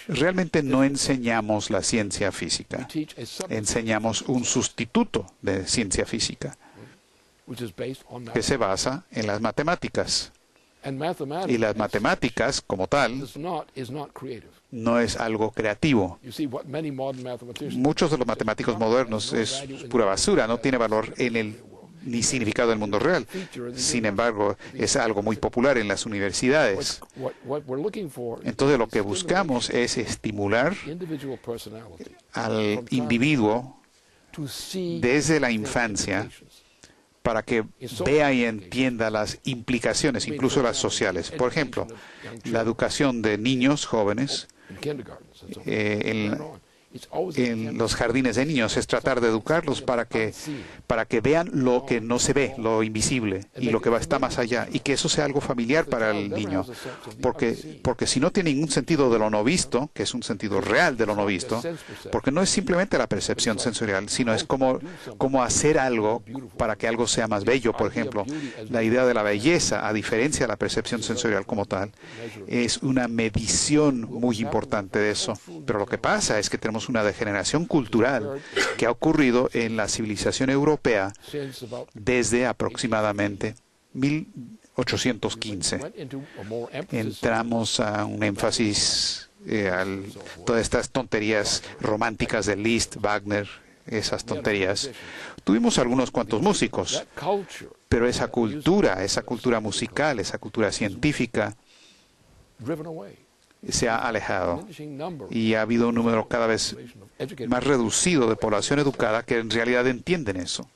Speaker 1: Realmente no enseñamos la ciencia física. Enseñamos un sustituto de ciencia física que se basa en las matemáticas. Y las matemáticas, como tal, no es algo creativo. Muchos de los matemáticos modernos es pura basura, no tiene valor ni significado en el mundo real. Sin embargo, es algo muy popular en las universidades. Entonces, lo que buscamos es estimular al individuo desde la infancia para que vea y entienda las implicaciones, incluso las sociales. Por ejemplo, la educación de niños jóvenes en los jardines de niños es tratar de educarlos para que vean lo que no se ve, lo invisible, y lo que está más allá, y que eso sea algo familiar para el niño. Porque si no tiene ningún sentido de lo no visto, que es un sentido real de lo no visto, porque no es simplemente la percepción sensorial, sino es cómo hacer algo para que algo sea más bello. Por ejemplo, la idea de la belleza, a diferencia de la percepción sensorial como tal, es una medición muy importante de eso. Pero lo que pasa es que tenemos una degeneración cultural que ha ocurrido en la civilización europea desde aproximadamente 1815. Entramos a un énfasis a todas estas tonterías románticas de Liszt, Wagner, esas tonterías. Tuvimos algunos cuantos músicos, pero esa cultura musical, esa cultura científica, se ha alejado y ha habido un número cada vez más reducido de población educada que en realidad entienden eso.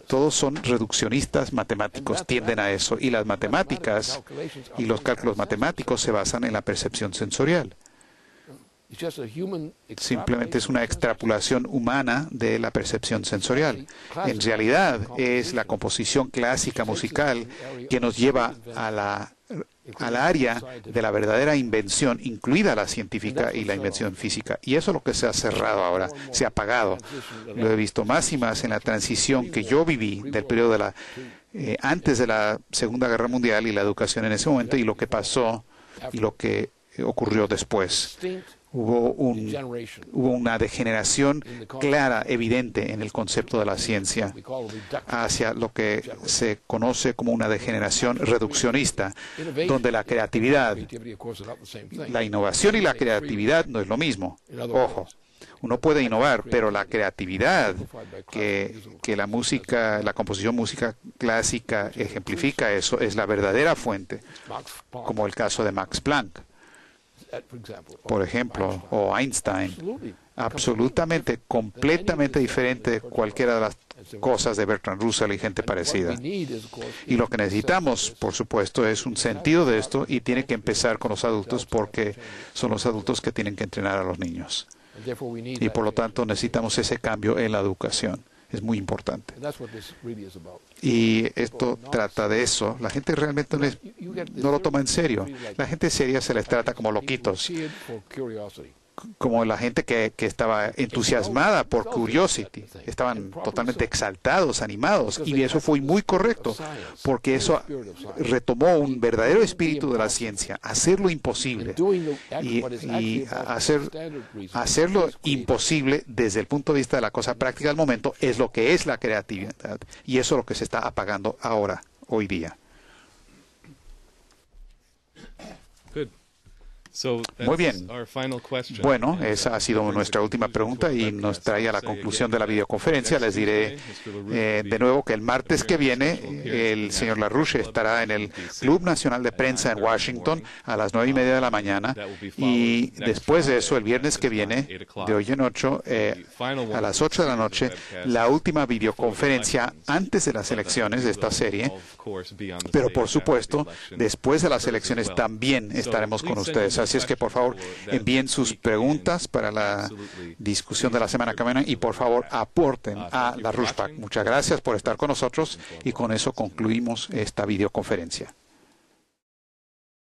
Speaker 1: Todos son reduccionistas matemáticos, tienden a eso, y las matemáticas y los cálculos matemáticos se basan en la percepción sensorial. Simplemente es una extrapolación humana de la percepción sensorial. En realidad es la composición clásica musical que nos lleva al área de la verdadera invención, incluida la científica y la invención física. Y eso es lo que se ha cerrado ahora, se ha apagado. Lo he visto más y más en la transición que yo viví del periodo antes de la Segunda Guerra Mundial y la educación en ese momento, y lo que pasó y lo que ocurrió después. Hubo una degeneración clara, evidente en el concepto de la ciencia hacia lo que se conoce como una degeneración reduccionista, donde la creatividad, la innovación y la creatividad no es lo mismo. Ojo, uno puede innovar, pero la creatividad que la composición música clásica ejemplifica eso, es la verdadera fuente, como el caso de Max Planck, por ejemplo, o Einstein. Absolutamente, completamente diferente de cualquiera de las cosas de Bertrand Russell y gente parecida. Y lo que necesitamos, por supuesto, es un sentido de esto, y tiene que empezar con los adultos, porque son los adultos que tienen que entrenar a los niños. Y por lo tanto necesitamos ese cambio en la educación. Es muy importante. Y esto trata de eso. La gente realmente no lo toma en serio. La gente seria se les trata como loquitos, como la gente que estaba entusiasmada por Curiosity. Estaban totalmente exaltados, animados, y eso fue muy correcto, porque eso retomó un verdadero espíritu de la ciencia, hacer lo imposible, y hacerlo imposible desde el punto de vista de la cosa práctica del momento es lo que es la creatividad, y eso es lo que se está apagando ahora, hoy día. Muy bien. Bueno, esa ha sido nuestra última pregunta y nos trae a la conclusión de la videoconferencia. Les diré de nuevo que el martes que viene el señor LaRouche estará en el Club Nacional de Prensa en Washington a las 9:30 de la mañana y después de eso, el viernes que viene, de hoy en 8, a las 8 de la noche, la última videoconferencia antes de las elecciones de esta serie. Pero por supuesto, después de las elecciones también estaremos con ustedes. Así es que, por favor, envíen sus preguntas para la discusión de la semana que viene y, por favor, aporten a la RUSPAC. Muchas gracias por estar con nosotros y con eso concluimos esta videoconferencia.